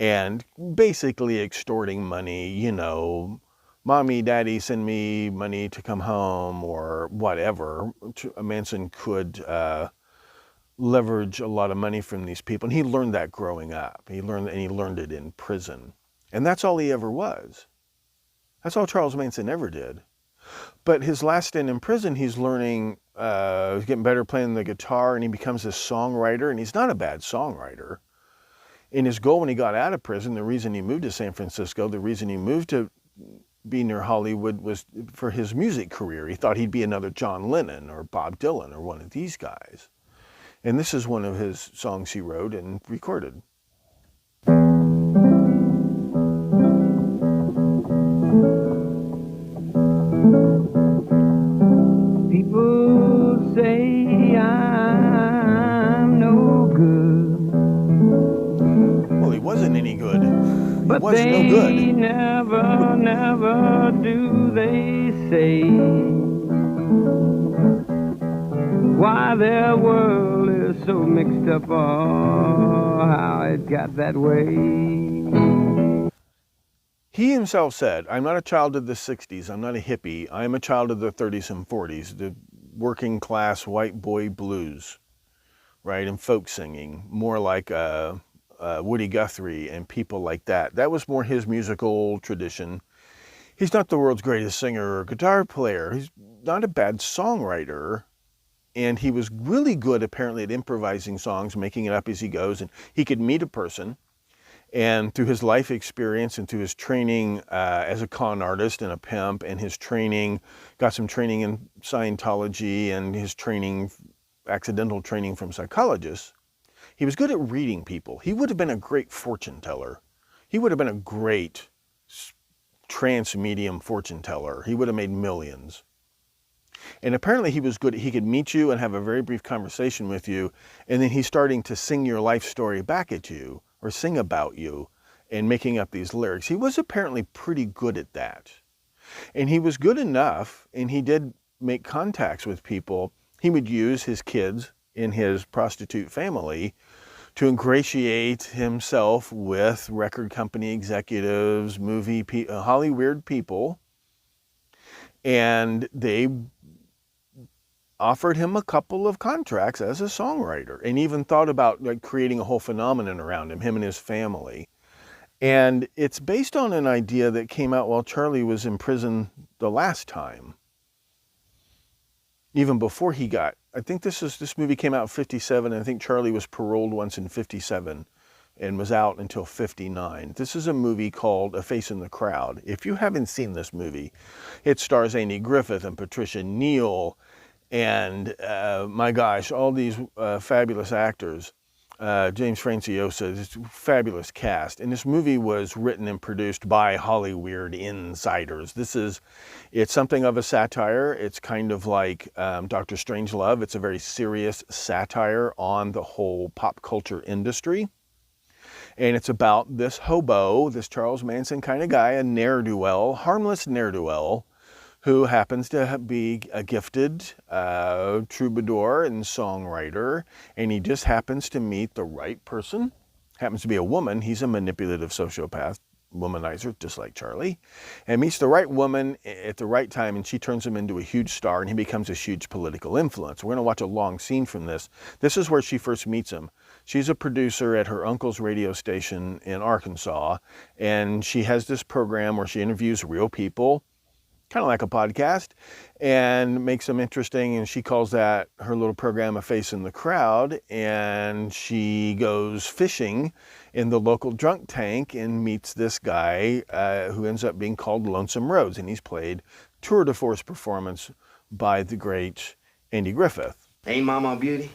and basically extorting money, you know, Mommy, Daddy, send me money to come home, or whatever. Manson could leverage a lot of money from these people, and he learned that growing up. He learned it in prison, and that's all he ever was. That's all Charles Manson ever did. But his last stint in prison, he's learning, he's getting better playing the guitar, and he becomes a songwriter, and he's not a bad songwriter. And his goal when he got out of prison, the reason he moved to San Francisco, the reason he moved to be near Hollywood was for his music career. He thought he'd be another John Lennon or Bob Dylan or one of these guys. And this is one of his songs he wrote and recorded. People say I'm no good. Well, he wasn't any good. But was they no good. never do they say why their world is so mixed up, oh, how it got that way. He himself said, I'm not a child of the 60s, I'm not a hippie, I'm a child of the 30s and 40s, the working class white boy blues, right, and folk singing, more like Woody Guthrie and people like that. That was more his musical tradition. He's not the world's greatest singer or guitar player. He's not a bad songwriter. And he was really good, apparently, at improvising songs, making it up as he goes. And he could meet a person. And through his life experience and through his training as a con artist and a pimp, and his training, got some training in Scientology and his training, accidental training from psychologists, he was good at reading people. He would have been a great fortune teller. He would have been a great trance medium fortune teller. He would have made millions. And apparently he was good. He could meet you and have a very brief conversation with you, and then he's starting to sing your life story back at you, or sing about you, and making up these lyrics. He was apparently pretty good at that. And he was good enough, and he did make contacts with people. He would use his kids in his prostitute family to ingratiate himself with record company executives, Hollywood people, and they offered him a couple of contracts as a songwriter, and even thought about like creating a whole phenomenon around him and his family. And it's based on an idea that came out while Charlie was in prison the last time. Even before he got, I think this movie came out in 57, and I think Charlie was paroled once in 57 and was out until 59. This is a movie called A Face in the Crowd. If you haven't seen this movie, it stars Andy Griffith and Patricia Neal and, my gosh, all these fabulous actors. James Franciosa, this fabulous cast. And this movie was written and produced by Hollywood insiders. It's something of a satire. It's kind of like Dr. Strangelove. It's a very serious satire on the whole pop culture industry. And it's about this hobo, this Charles Manson kind of guy, a ne'er-do-well, harmless ne'er-do-well, who happens to be a gifted troubadour and songwriter, and he just happens to meet the right person. Happens to be a woman. He's a manipulative sociopath, womanizer, just like Charlie, and meets the right woman at the right time, and she turns him into a huge star, and he becomes a huge political influence. We're going to watch a long scene from this. This is where she first meets him. She's a producer at her uncle's radio station in Arkansas, and she has this program where she interviews real people, kind of like a podcast, and makes them interesting, and she calls that her little program A Face in the Crowd, and she goes fishing in the local drunk tank and meets this guy who ends up being called Lonesome Rhodes, and he's played tour de force performance by the great Andy Griffith. Ain't Mama a beauty?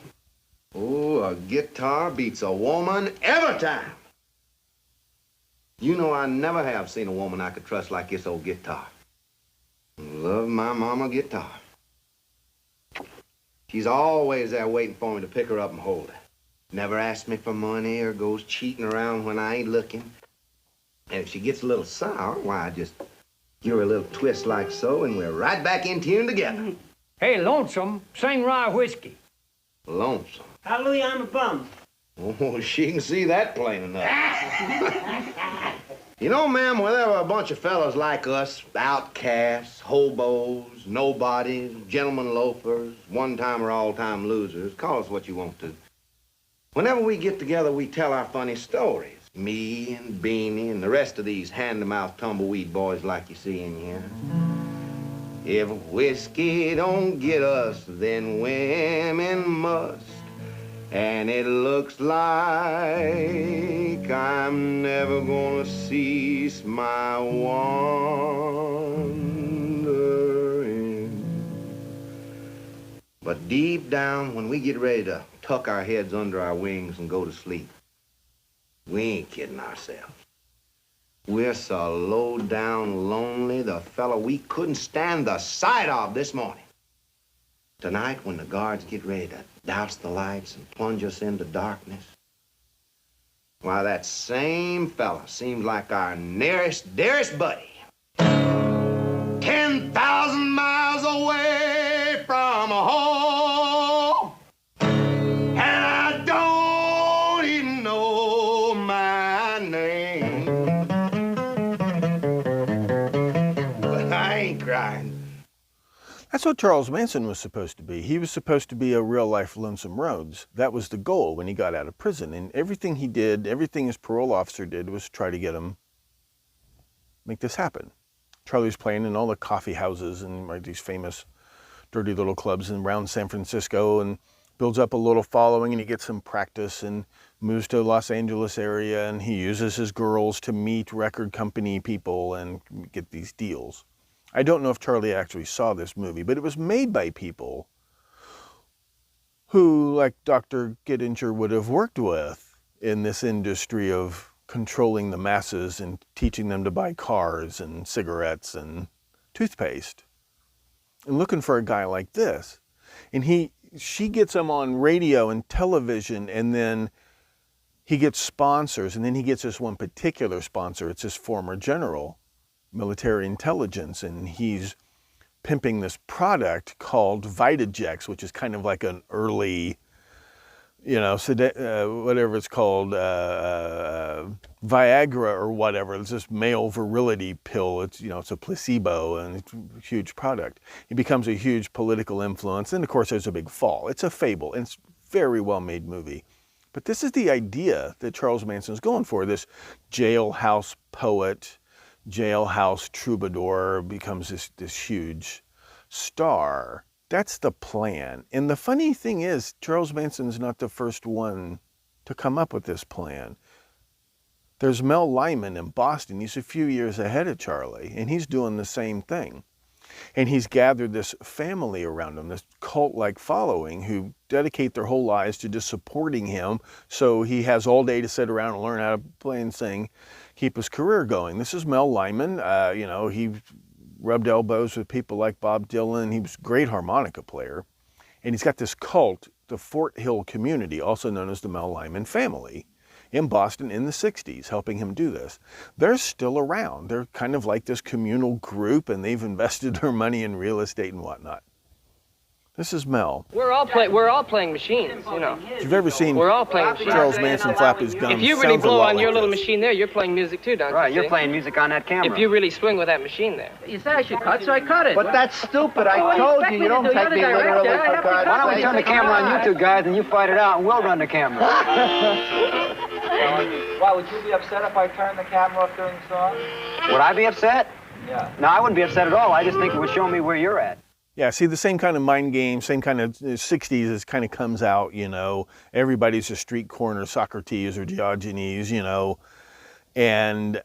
Oh, a guitar beats a woman every time. You know I never have seen a woman I could trust like this old guitar. Love my mama guitar. She's always there waiting for me to pick her up and hold her. Never asks me for money or goes cheating around when I ain't looking. And if she gets a little sour, why, I just give her a little twist like so, and we're right back in tune together. Hey, Lonesome, sing rye whiskey. Lonesome. Hallelujah, I'm a bum. Oh, she can see that plain enough. You know, ma'am, well, there were a bunch of fellas like us, outcasts, hobos, nobodies, gentlemen loafers, one-time or all-time losers. Call us what you want to. Whenever we get together, we tell our funny stories. Me and Beanie and the rest of these hand-to-mouth tumbleweed boys like you see in here. If whiskey don't get us, then women must. And it looks like I'm never gonna cease my wandering. But deep down, when we get ready to tuck our heads under our wings and go to sleep, we ain't kidding ourselves. We're so low down lonely, the fella we couldn't stand the sight of this morning. Tonight, when the guards get ready to douse the lights and plunge us into darkness, why, that same fella seemed like our nearest, dearest buddy. 10,000 miles away from home, and I don't even know my name. But I ain't crying. That's what Charles Manson was supposed to be. He was supposed to be a real-life Lonesome Rhodes. That was the goal when he got out of prison. And everything he did, everything his parole officer did was try to get him, make this happen. Charlie's playing in all the coffee houses and right, these famous dirty little clubs around San Francisco and builds up a little following, and he gets some practice and moves to the Los Angeles area, and he uses his girls to meet record company people and get these deals. I don't know if Charlie actually saw this movie, but it was made by people who, like Dr. Gittinger, would have worked with in this industry of controlling the masses and teaching them to buy cars and cigarettes and toothpaste. And looking for a guy like this. And she gets him on radio and television, and then he gets sponsors, and then he gets this one particular sponsor. It's his former general, military intelligence, and he's pimping this product called Vitajex, which is kind of like an early, whatever it's called, Viagra or whatever. It's this male virility pill. It's, it's a placebo, and it's a huge product. He becomes a huge political influence, and of course there's a big fall. It's a fable, and it's a very well-made movie. But this is the idea that Charles Manson's going for. This jailhouse poet, jailhouse troubadour becomes this huge star. That's the plan. And the funny thing is, Charles Manson's not the first one to come up with this plan. There's Mel Lyman in Boston. He's a few years ahead of Charlie, and he's doing the same thing. And he's gathered this family around him, this cult-like following who dedicate their whole lives to just supporting him, so he has all day to sit around and learn how to play and sing, keep his career going. This is Mel Lyman. He rubbed elbows with people like Bob Dylan. He was a great harmonica player. And he's got this cult, the Fort Hill community, also known as the Mel Lyman family, in Boston in the 60s, helping him do this. They're still around. They're kind of like this communal group, and they've invested their money in real estate and whatnot. This is Mel. We're all playing machines, If you've ever seen machines. Charles Manson flap his gums, if you really sounds a blow lot on like your little this. machine there, you're playing music too, don't you? Right, you're playing music on that camera. If you really swing with that machine there. You said I should cut, so I cut it. But that's stupid. I told you, you don't take me literally, for God's sake. Why don't we turn the camera on you two guys, and you fight it out, and we'll run the camera. Why, would you be upset if I turned the camera off during the song? Would I be upset? Yeah. No, I wouldn't be upset at all. I just think it would show me where you're at. Yeah, see, the same kind of mind game, same kind of 60s is kind of comes out, everybody's a street corner Socrates or Diogenes, and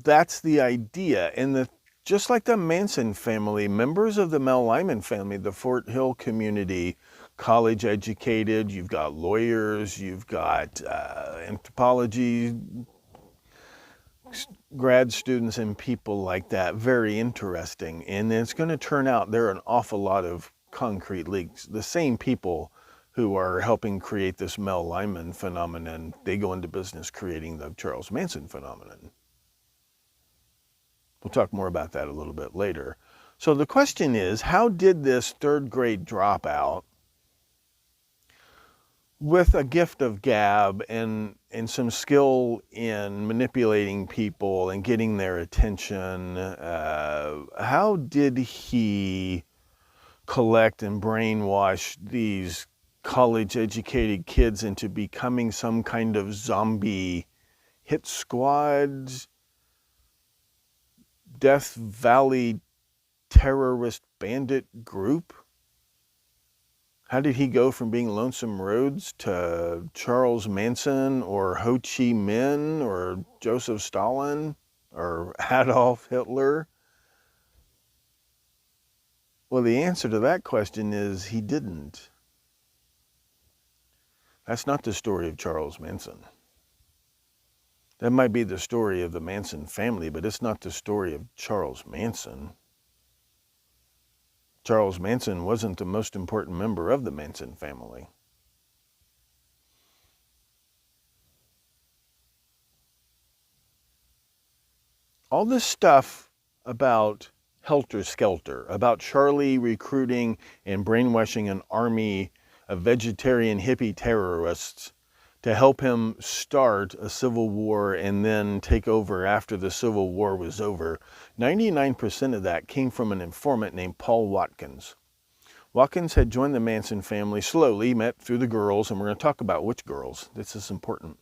that's the idea. And just like the Manson family, members of the Mel Lyman family, the Fort Hill community, college educated, you've got lawyers, you've got anthropology grad students and people like that. Very interesting. And it's going to turn out there are an awful lot of concrete leaks. The same people who are helping create this Mel Lyman phenomenon, they go into business creating the Charles Manson phenomenon. We'll talk more about that a little bit later. So the question is, how did this third grade dropout, with a gift of gab and some skill in manipulating people and getting their attention, how did he collect and brainwash these college-educated kids into becoming some kind of zombie hit squad, Death Valley terrorist bandit group? How did he go from being Lonesome Rhodes to Charles Manson or Ho Chi Minh or Joseph Stalin or Adolf Hitler? Well, the answer to that question is he didn't. That's not the story of Charles Manson. That might be the story of the Manson family, but it's not the story of Charles Manson. Charles Manson wasn't the most important member of the Manson family. All this stuff about Helter Skelter, about Charlie recruiting and brainwashing an army of vegetarian hippie terrorists to help him start a civil war and then take over after the Civil War was over. 99% of that came from an informant named Paul Watkins. Watkins had joined the Manson family slowly, met through the girls, and we're going to talk about which girls. This is important.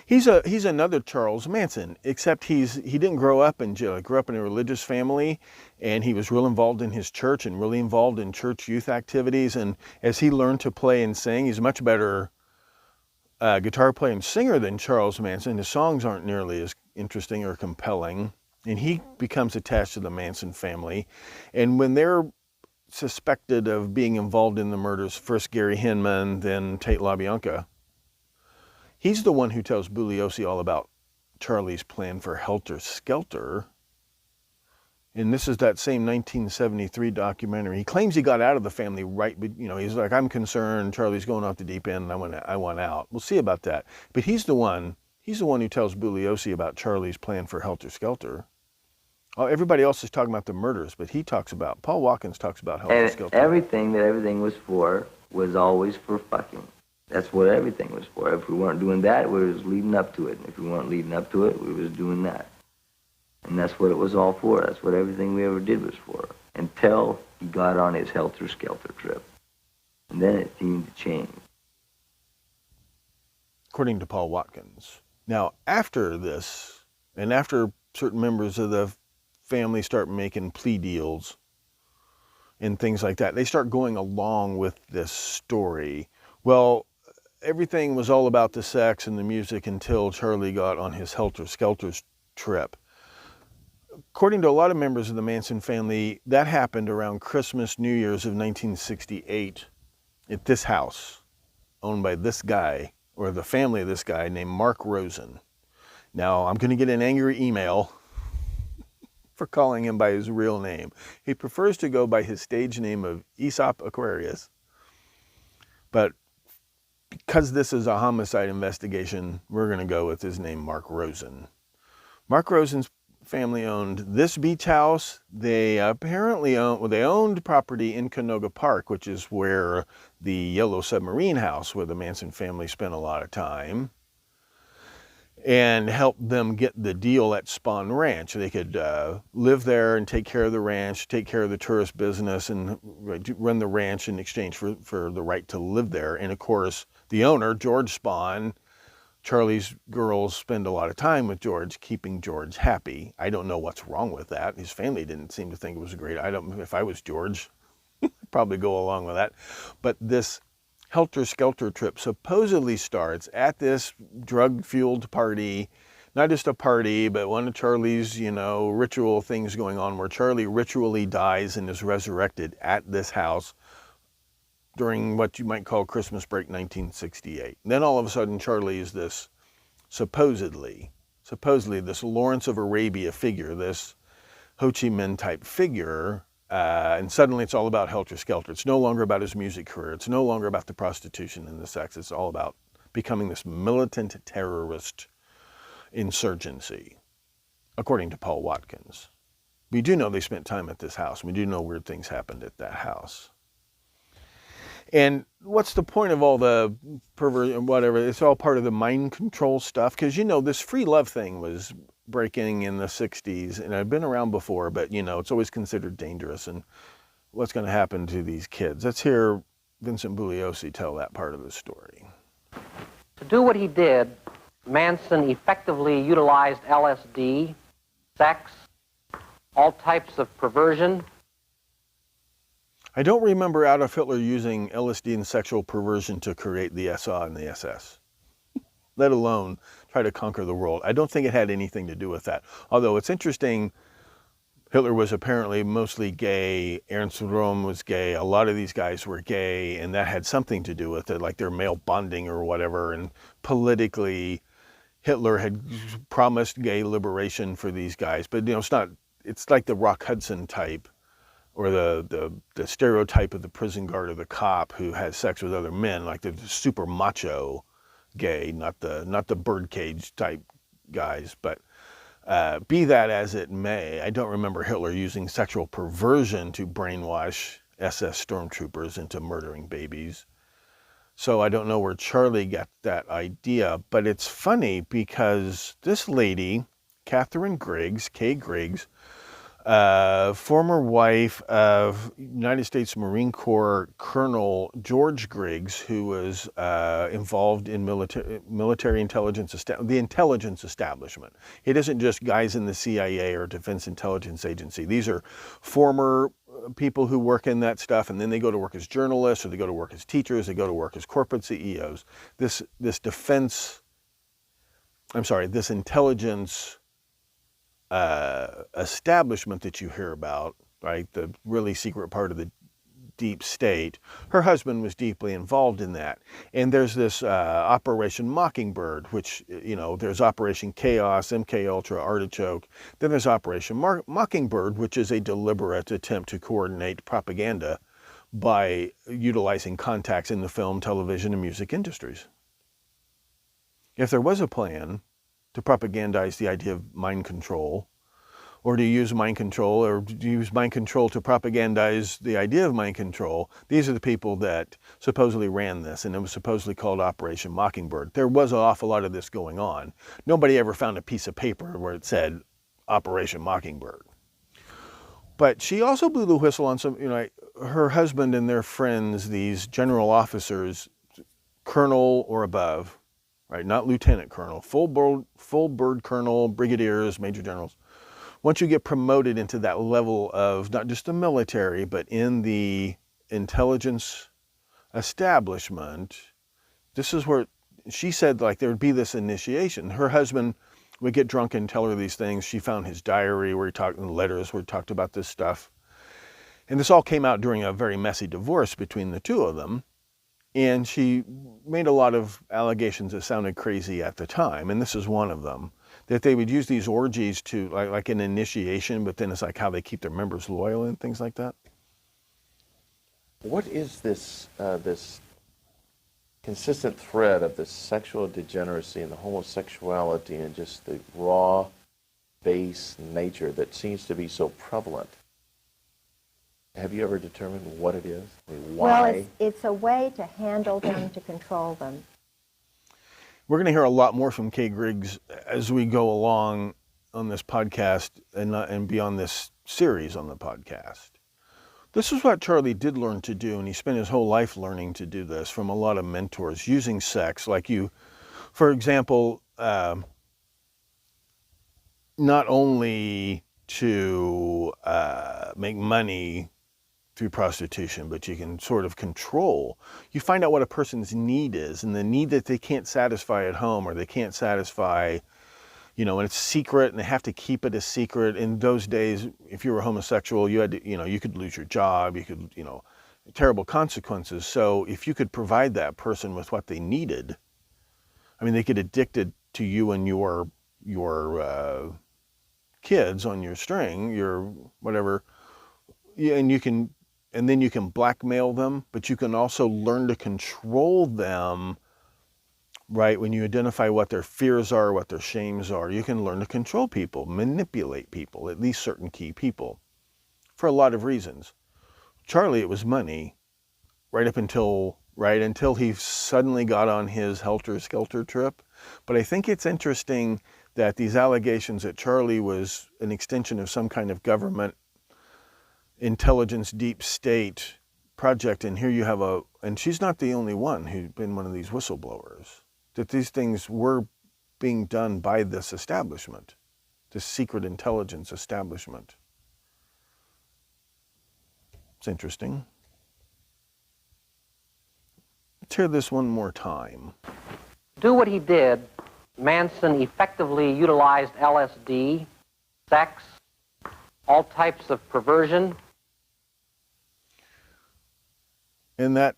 He's another Charles Manson, except he didn't grow up in jail. He grew up in a religious family, and he was real involved in his church and really involved in church youth activities. And as he learned to play and sing, he's a much better guitar player and singer than Charles Manson. His songs aren't nearly as interesting or compelling, and he becomes attached to the Manson family. And when they're suspected of being involved in the murders, first Gary Hinman, then Tate LaBianca, he's the one who tells Bugliosi all about Charlie's plan for Helter Skelter. And this is that same 1973 documentary. He claims he got out of the family right, but he's like, I'm concerned Charlie's going off the deep end and I want out. We'll see about that. But he's the one who tells Bugliosi about Charlie's plan for Helter Skelter. Oh, everybody else is talking about the murders, but Paul Watkins talks about Helter Skelter. Everything was for was always for fucking. That's what everything was for. If we weren't doing that, we was leading up to it. And if we weren't leading up to it, we was doing that. And that's what it was all for. That's what everything we ever did was for. Until he got on his Helter Skelter trip. And then it seemed to change. According to Paul Watkins. Now, after this, and after certain members of the family start making plea deals and things like that, they start going along with this story. Well, everything was all about the sex and the music until Charlie got on his Helter Skelter trip. According to a lot of members of the Manson family, that happened around Christmas, New Year's of 1968 at this house owned by this guy, or the family of this guy named Mark Rosen. Now, I'm going to get an angry email for calling him by his real name. He prefers to go by his stage name of Aesop Aquarius. But because this is a homicide investigation, we're going to go with his name, Mark Rosen. Mark Rosen's family owned this beach house. They apparently owned property in Canoga Park, which is where the Yellow Submarine House, where the Manson family spent a lot of time, and helped them get the deal at Spawn Ranch. They could live there and take care of the ranch, take care of the tourist business, and run the ranch in exchange for the right to live there. And of course, the owner, George Spawn, Charlie's girls spend a lot of time with George, keeping George happy. I don't know what's wrong with that. His family didn't seem to think it was a great item. If I was George, I'd probably go along with that. But this Helter Skelter trip supposedly starts at this drug-fueled party. Not just a party, but one of Charlie's, ritual things going on where Charlie ritually dies and is resurrected at this house during what you might call Christmas break 1968. And then all of a sudden Charlie is this supposedly this Lawrence of Arabia figure, this Ho Chi Minh type figure, and suddenly it's all about Helter Skelter. It's no longer about his music career. It's no longer about the prostitution and the sex. It's all about becoming this militant terrorist insurgency, according to Paul Watkins. We do know they spent time at this house. We do know weird things happened at that house. And what's the point of all the pervert and whatever? It's all part of the mind control stuff. Because, this free love thing was breaking in the 60s. And I've been around before, but, it's always considered dangerous. And what's going to happen to these kids? Let's hear Vincent Bugliosi tell that part of the story. To do what he did, Manson effectively utilized LSD, sex, all types of perversion. I don't remember Adolf Hitler using LSD and sexual perversion to create the SA and the SS, let alone try to conquer the world. I don't think it had anything to do with that. Although it's interesting, Hitler was apparently mostly gay, Ernst Röhm was gay, a lot of these guys were gay, and that had something to do with it, like their male bonding or whatever. And politically, Hitler had promised gay liberation for these guys. But, it's like the Rock Hudson type, or the stereotype of the prison guard or the cop who has sex with other men, like the super macho gay, not the birdcage type guys. But be that as it may, I don't remember Hitler using sexual perversion to brainwash SS stormtroopers into murdering babies. So I don't know where Charlie got that idea, but it's funny because this lady, Catherine Griggs, Kay Griggs, former wife of United States Marine Corps Colonel George Griggs, who was involved in military intelligence, the intelligence establishment. It isn't just guys in the CIA or Defense Intelligence Agency. These are former people who work in that stuff, and then they go to work as journalists, or they go to work as teachers, they go to work as corporate CEOs. This intelligence establishment that you hear about, right, the really secret part of the deep state, her husband was deeply involved in that. And there's this Operation Mockingbird, which, there's Operation Chaos, MK Ultra, Artichoke. Then there's Operation Mockingbird, which is a deliberate attempt to coordinate propaganda by utilizing contacts in the film, television, and music industries. If there was a plan to propagandize the idea of mind control, or to use mind control, or to use mind control to propagandize the idea of mind control, these are the people that supposedly ran this, and it was supposedly called Operation Mockingbird. There was an awful lot of this going on. Nobody ever found a piece of paper where it said Operation Mockingbird. But she also blew the whistle on some, her husband and their friends, these general officers, colonel or above, right, not lieutenant colonel, full bird colonel, brigadiers, major generals. Once you get promoted into that level of not just the military, but in the intelligence establishment, this is where she said, like, there would be this initiation. Her husband would get drunk and tell her these things. She found his diary where he talked, in letters where he talked about this stuff. And this all came out during a very messy divorce between the two of them. And she made a lot of allegations that sounded crazy at the time, and this is one of them, that they would use these orgies to, like an initiation, but then it's like how they keep their members loyal and things like that. What is this this consistent thread of the sexual degeneracy and the homosexuality and just the raw, base nature that seems to be so prevalent? Have you ever determined what it is? I mean, why? Well, it's a way to handle them, to control them. We're going to hear a lot more from Kay Griggs as we go along on this podcast and beyond this series on the podcast. This is what Charlie did learn to do, and he spent his whole life learning to do this from a lot of mentors, using sex, like you, for example, not only to make money through prostitution, but you can sort of control. You find out what a person's need is, and the need that they can't satisfy at home, or they can't satisfy, and it's secret, and they have to keep it a secret. In those days, if you were homosexual, you had to, you could lose your job, you could, terrible consequences. So if you could provide that person with what they needed, I mean, they get addicted to you and your kids on your string, your whatever, and then you can blackmail them, but you can also learn to control them, right? When you identify what their fears are, what their shames are, you can learn to control people, manipulate people, at least certain key people, for a lot of reasons. Charlie, it was money, right until he suddenly got on his helter-skelter trip. But I think it's interesting that these allegations that Charlie was an extension of some kind of government intelligence deep state project, and here you have and she's not the only one who's been one of these whistleblowers, that these things were being done by this establishment, this secret intelligence establishment. It's interesting. Let's hear this one more time. Do what he did, Manson effectively utilized LSD, sex, all types of perversion. And that,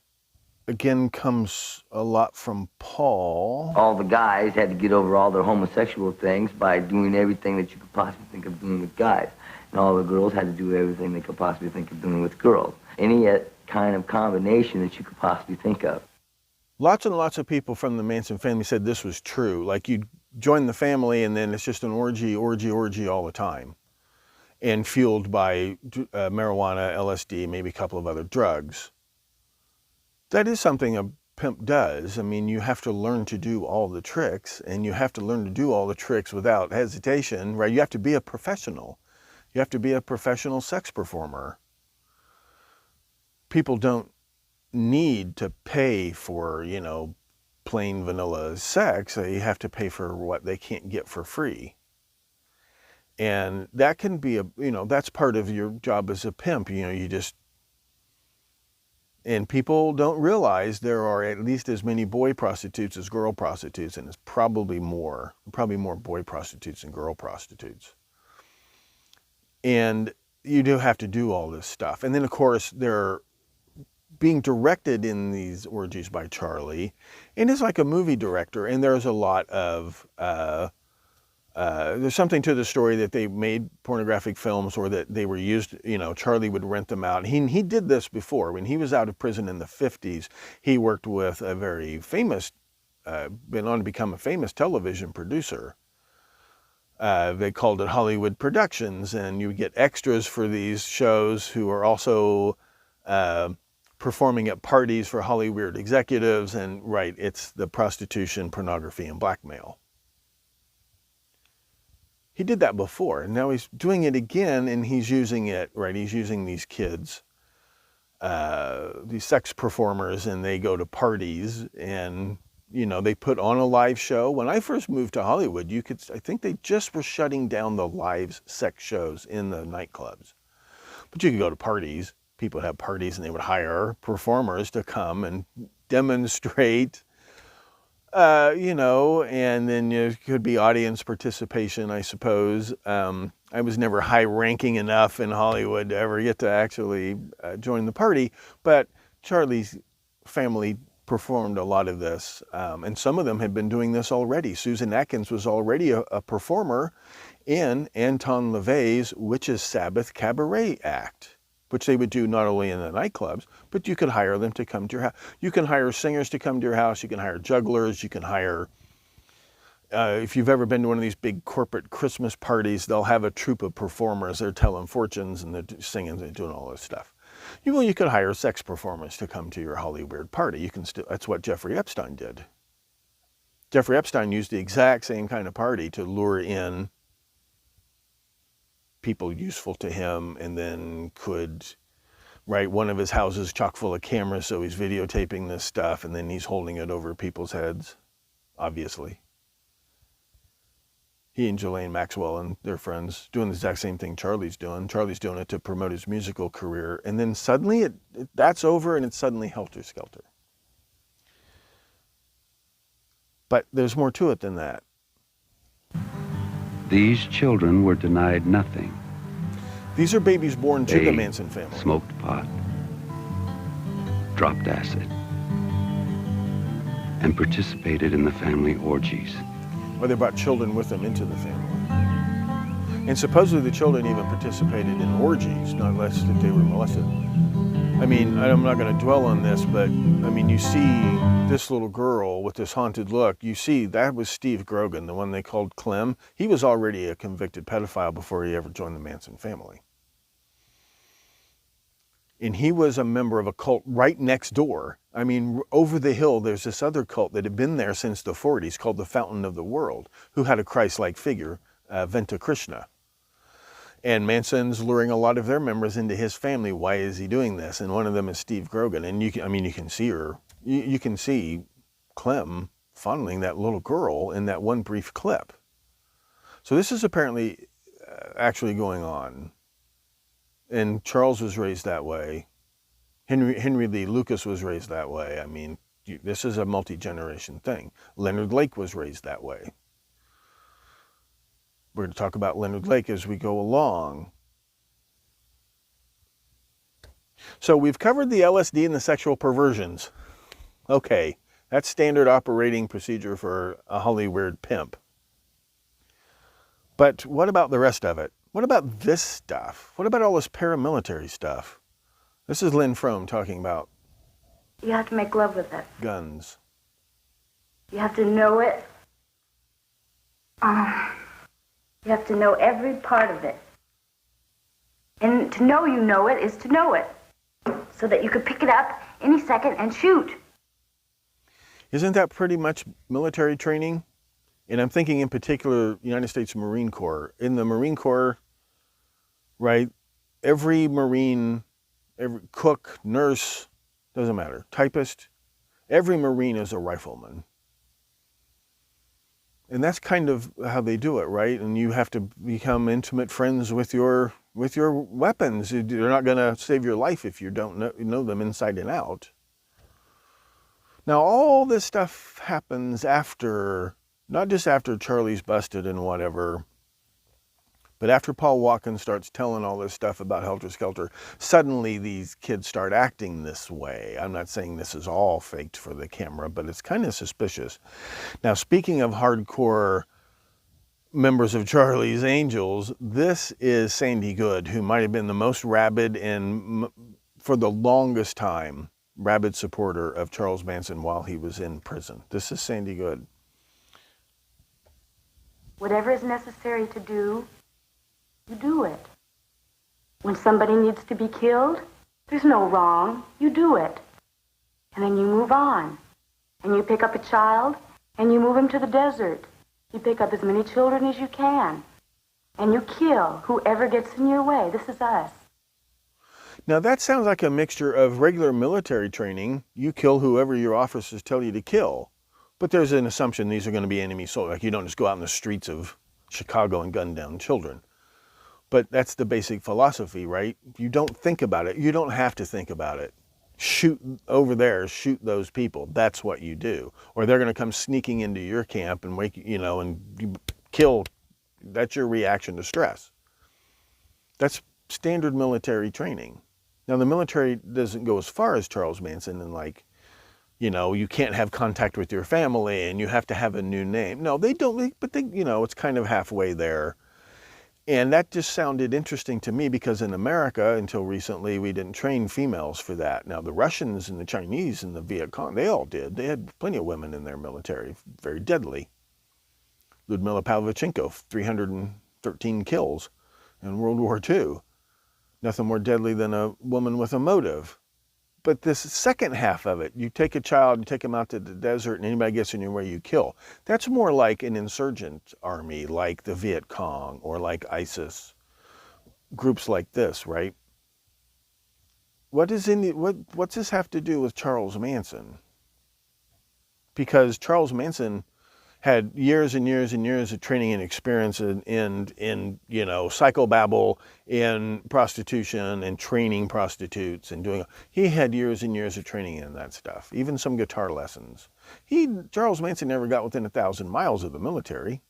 again, comes a lot from Paul. All the guys had to get over all their homosexual things by doing everything that you could possibly think of doing with guys. And all the girls had to do everything they could possibly think of doing with girls. Any kind of combination that you could possibly think of. Lots and lots of people from the Manson family said this was true. Like, you'd join the family and then it's just an orgy all the time. And fueled by marijuana, LSD, maybe a couple of other drugs. That is something pimp does. I mean, you have to learn to do all the tricks, and you have to learn to do all the tricks without hesitation, right? You have to be a professional. You have to be a professional sex performer. People don't need to pay for, you know, plain vanilla sex. They have to pay for what they can't get for free. And that can be that's part of your job as a pimp. You know, and people don't realize there are at least as many boy prostitutes as girl prostitutes, and it's probably more boy prostitutes than girl prostitutes. And you do have to do all this stuff. And then, of course, they're being directed in these orgies by Charlie, and it's like a movie director, and there's a lot of there's something to the story that they made pornographic films, or that they were used, you know, Charlie would rent them out. He did this before. When he was out of prison in the 50s, he worked with a very famous, went on to become a famous television producer. They called it Hollywood Productions, and you would get extras for these shows who are also performing at parties for Hollywood executives, and right, it's the prostitution, pornography, and blackmail. He did that before, and now he's doing it again, and he's using it, right? He's using these kids, these sex performers, and they go to parties, and, you know, they put on a live show. When I first moved to Hollywood, I think they just were shutting down the live sex shows in the nightclubs. But you could go to parties. People would have parties, and they would hire performers to come and demonstrate, you know, and then there could be audience participation, I suppose. I was never high-ranking enough in Hollywood to ever get to actually join the party, but Charlie's family performed a lot of this, and some of them had been doing this already. Susan Atkins was already a performer in Anton LaVey's Witches' Sabbath Cabaret Act, which they would do not only in the nightclubs, but you could hire them to come to your house. You can hire singers to come to your house. You can hire jugglers. You can hire, if you've ever been to one of these big corporate Christmas parties, they'll have a troupe of performers. They're telling fortunes, and they're singing, and doing all this stuff. You could hire sex performers to come to your Hollywood party. That's what Jeffrey Epstein did. Jeffrey Epstein used the exact same kind of party to lure in people useful to him, and then could, right, one of his houses chock full of cameras, so he's videotaping this stuff, and then he's holding it over people's heads, obviously. He and Ghislaine Maxwell and their friends doing the exact same thing Charlie's doing. Charlie's doing it to promote his musical career, and then suddenly that's over, and it's suddenly helter-skelter. But there's more to it than that. These children were denied nothing. These are babies born to the Manson family. Smoked pot, dropped acid, and participated in the family orgies. Or they brought children with them into the family. And supposedly the children even participated in orgies, not less that they were molested. I mean, I'm not going to dwell on this, but I mean, you see this little girl with this haunted look. You see, that was Steve Grogan, the one they called Clem. He was already a convicted pedophile before he ever joined the Manson family. And he was a member of a cult right next door. I mean, over the hill, there's this other cult that had been there since the 40s called the Fountain of the World, who had a Christ-like figure, Venta Krishna. And Manson's luring a lot of their members into his family. Why is he doing this? And one of them is Steve Grogan. And you can see her. You can see Clem fondling that little girl in that one brief clip. So this is apparently actually going on. And Charles was raised that way. Henry Lee Lucas was raised that way. I mean, this is a multi-generation thing. Leonard Lake was raised that way. We're going to talk about Leonard Lake as we go along. So we've covered the LSD and the sexual perversions. Okay, that's standard operating procedure for a Hollywood pimp. But what about the rest of it? What about this stuff? What about all this paramilitary stuff? This is Lynn Frome talking about... You have to make love with it. Guns. You have to know it. You have to know every part of it. And to know you know it is to know it. So that you could pick it up any second and shoot. Isn't that pretty much military training? And I'm thinking in particular United States Marine Corps. In the Marine Corps, right, every Marine, every cook, nurse, doesn't matter, typist, every Marine is a rifleman. And that's kind of how they do it, right? And you have to become intimate friends with your weapons. They're not going to save your life if you don't know them inside and out. Now, all this stuff happens after, not just after Charlie's busted and whatever, but after Paul Watkins starts telling all this stuff about Helter Skelter, suddenly these kids start acting this way. I'm not saying this is all faked for the camera, but it's kind of suspicious. Now, speaking of hardcore members of Charlie's Angels, this is Sandy Good, who might have been the most rabid and, for the longest time, rabid supporter of Charles Manson while he was in prison. This is Sandy Good. Whatever is necessary to do, you do it. When somebody needs to be killed, there's no wrong. You do it. And then you move on. And you pick up a child, and you move him to the desert. You pick up as many children as you can. And you kill whoever gets in your way. This is us. Now that sounds like a mixture of regular military training. You kill whoever your officers tell you to kill. But there's an assumption these are going to be enemy soldiers. Like you don't just go out in the streets of Chicago and gun down children. But that's the basic philosophy, right? You don't think about it. You don't have to think about it. Shoot over there, shoot those people. That's what you do. Or they're going to come sneaking into your camp and wake you, and you kill. That's your reaction to stress. That's standard military training. Now, the military doesn't go as far as Charles Manson and you can't have contact with your family and you have to have a new name. No, they don't, but it's kind of halfway there. And that just sounded interesting to me because in America, until recently, we didn't train females for that. Now, the Russians and the Chinese and the Viet Cong, they all did. They had plenty of women in their military, very deadly. Lyudmila Pavlichenko, 313 kills in World War II. Nothing more deadly than a woman with a motive. But this second half of it, you take a child and take him out to the desert and anybody gets in your way, you kill. That's more like an insurgent army, like the Viet Cong or like ISIS. Groups like this, right? What's this have to do with Charles Manson? Because Charles Manson had years and years and years of training and experience in psychobabble, in prostitution and training prostitutes and doing. He had years and years of training in that stuff, even some guitar lessons. Charles Manson never got within 1,000 miles of the military.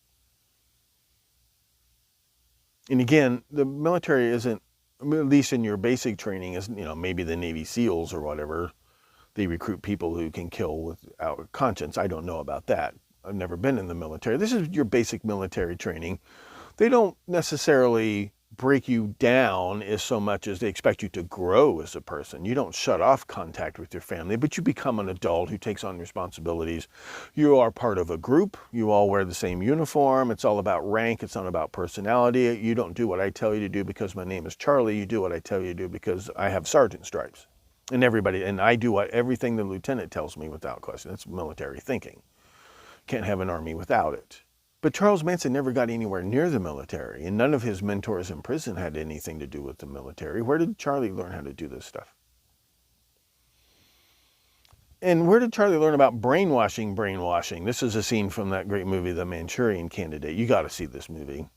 And again, the military isn't, at least in your basic training, is maybe the Navy SEALs or whatever. They recruit people who can kill without conscience. I don't know about that. I've never been in the military. This is your basic military training. They don't necessarily break you down as so much as they expect you to grow as a person. You don't shut off contact with your family, but you become an adult who takes on responsibilities. You are part of a group. You all wear the same uniform. It's all about rank. It's not about personality. You don't do what I tell you to do because my name is Charlie. You do what I tell you to do because I have sergeant stripes. And I do everything the lieutenant tells me without question. That's military thinking. Can't have an army without it. But Charles Manson never got anywhere near the military, and none of his mentors in prison had anything to do with the military. Where did Charlie learn how to do this stuff? And where did Charlie learn about brainwashing? This is a scene from that great movie, The Manchurian Candidate. You got to see this movie.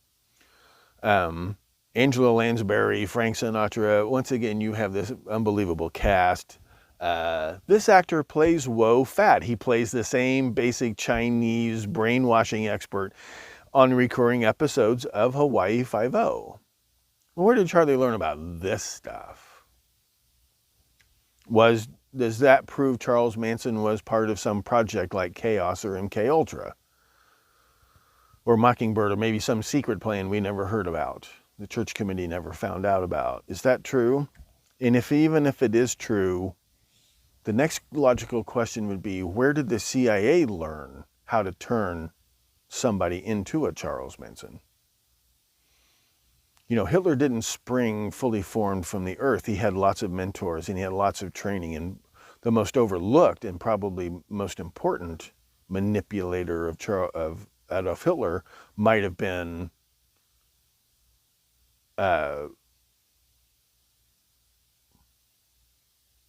Angela Lansbury, Frank Sinatra. Once again, you have this unbelievable cast. This actor plays Wo Fat. He plays the same basic Chinese brainwashing expert on recurring episodes of Hawaii Five-0. Where did Charlie learn about this stuff? Does that prove Charles Manson was part of some project like Chaos or MK Ultra? Or Mockingbird, or maybe some secret plan we never heard about, the church committee never found out about? Is that true? And even if it is true, the next logical question would be, where did the CIA learn how to turn somebody into a Charles Manson? Hitler didn't spring fully formed from the earth. He had lots of mentors and he had lots of training. And the most overlooked and probably most important manipulator of Adolf Hitler might have been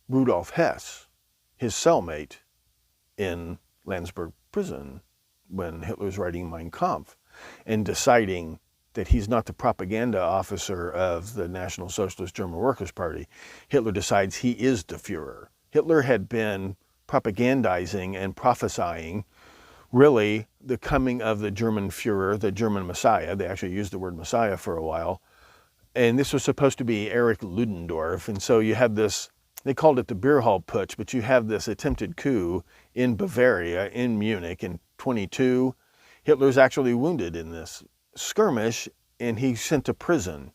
Rudolf Hess, his cellmate in Landsberg prison when Hitler's writing Mein Kampf and deciding that he's not the propaganda officer of the National Socialist German Workers' Party. Hitler decides he is the Fuhrer. Hitler had been propagandizing and prophesying really the coming of the German Fuhrer, the German Messiah. They actually used the word Messiah for a while. And this was supposed to be Erich Ludendorff. And so you have this, they called it the beer hall putsch, but you have this attempted coup in Bavaria, in Munich in 22. Hitler's actually wounded in this skirmish, and he's sent to prison.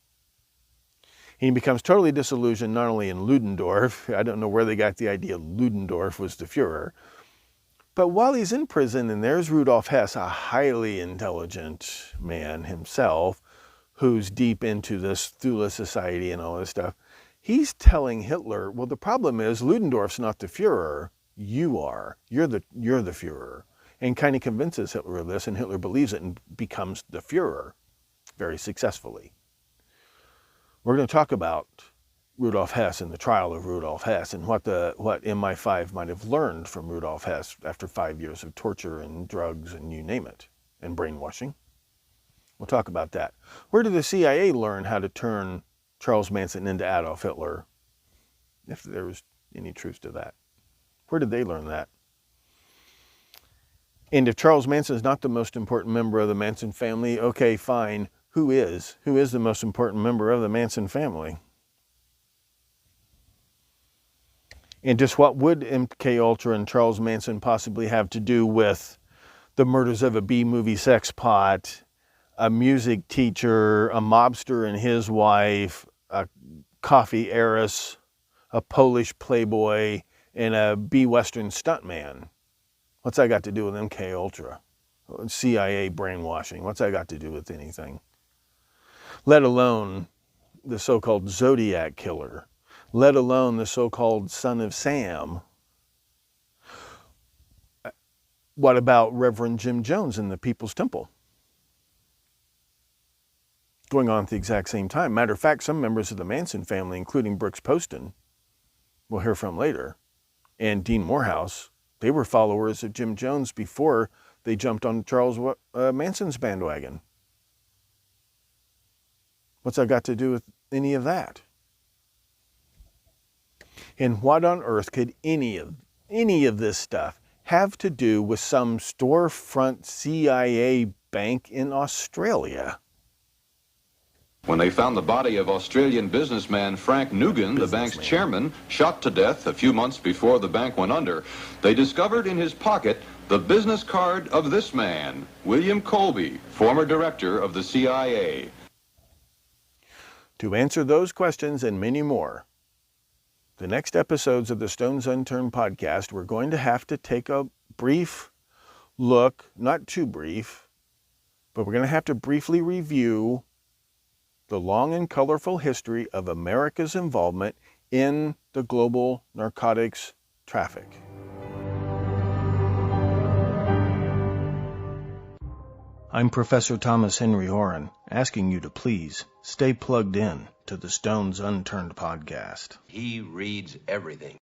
He becomes totally disillusioned, not only in Ludendorff. I don't know where they got the idea Ludendorff was the Fuhrer. But while he's in prison, and there's Rudolf Hess, a highly intelligent man himself, who's deep into this Thule Society and all this stuff, he's telling Hitler, well, the problem is Ludendorff's not the Fuhrer. You are. You're the Fuhrer. And kind of convinces Hitler of this, and Hitler believes it and becomes the Fuhrer very successfully. We're going to talk about Rudolf Hess and the trial of Rudolf Hess and what MI5 might have learned from Rudolf Hess after 5 years of torture and drugs and you name it, and brainwashing. We'll talk about that. Where did the CIA learn how to turn Charles Manson into Adolf Hitler? If there was any truth to that. Where did they learn that? And if Charles Manson is not the most important member of the Manson family, okay, fine. Who is? Who is the most important member of the Manson family? And just what would MK Ultra and Charles Manson possibly have to do with the murders of a B-movie sex pot, a music teacher, a mobster and his wife, a coffee heiress, a Polish playboy, and a B-Western stuntman? What's that got to do with MK Ultra? CIA brainwashing? What's that got to do with anything? Let alone the so-called Zodiac killer. Let alone the so-called Son of Sam. What about Reverend Jim Jones in the People's Temple? Going on at the exact same time. Matter of fact, some members of the Manson family, including Brooks Poston, we'll hear from later, and Dean Morehouse, they were followers of Jim Jones before they jumped on Charles Manson's bandwagon. What's that got to do with any of that? And what on earth could any of this stuff have to do with some storefront CIA bank in Australia? When they found the body of Australian businessman Frank Nugan, the bank's chairman, shot to death a few months before the bank went under, they discovered in his pocket the business card of this man, William Colby, former director of the CIA. To answer those questions and many more, the next episodes of the Stones Unturned podcast, we're going to have to take a brief look, not too brief, but we're going to have to briefly review the long and colorful history of America's involvement in the global narcotics traffic. I'm Professor Thomas Henry Horan, asking you to please stay plugged in to the Stones Unturned podcast. He reads everything.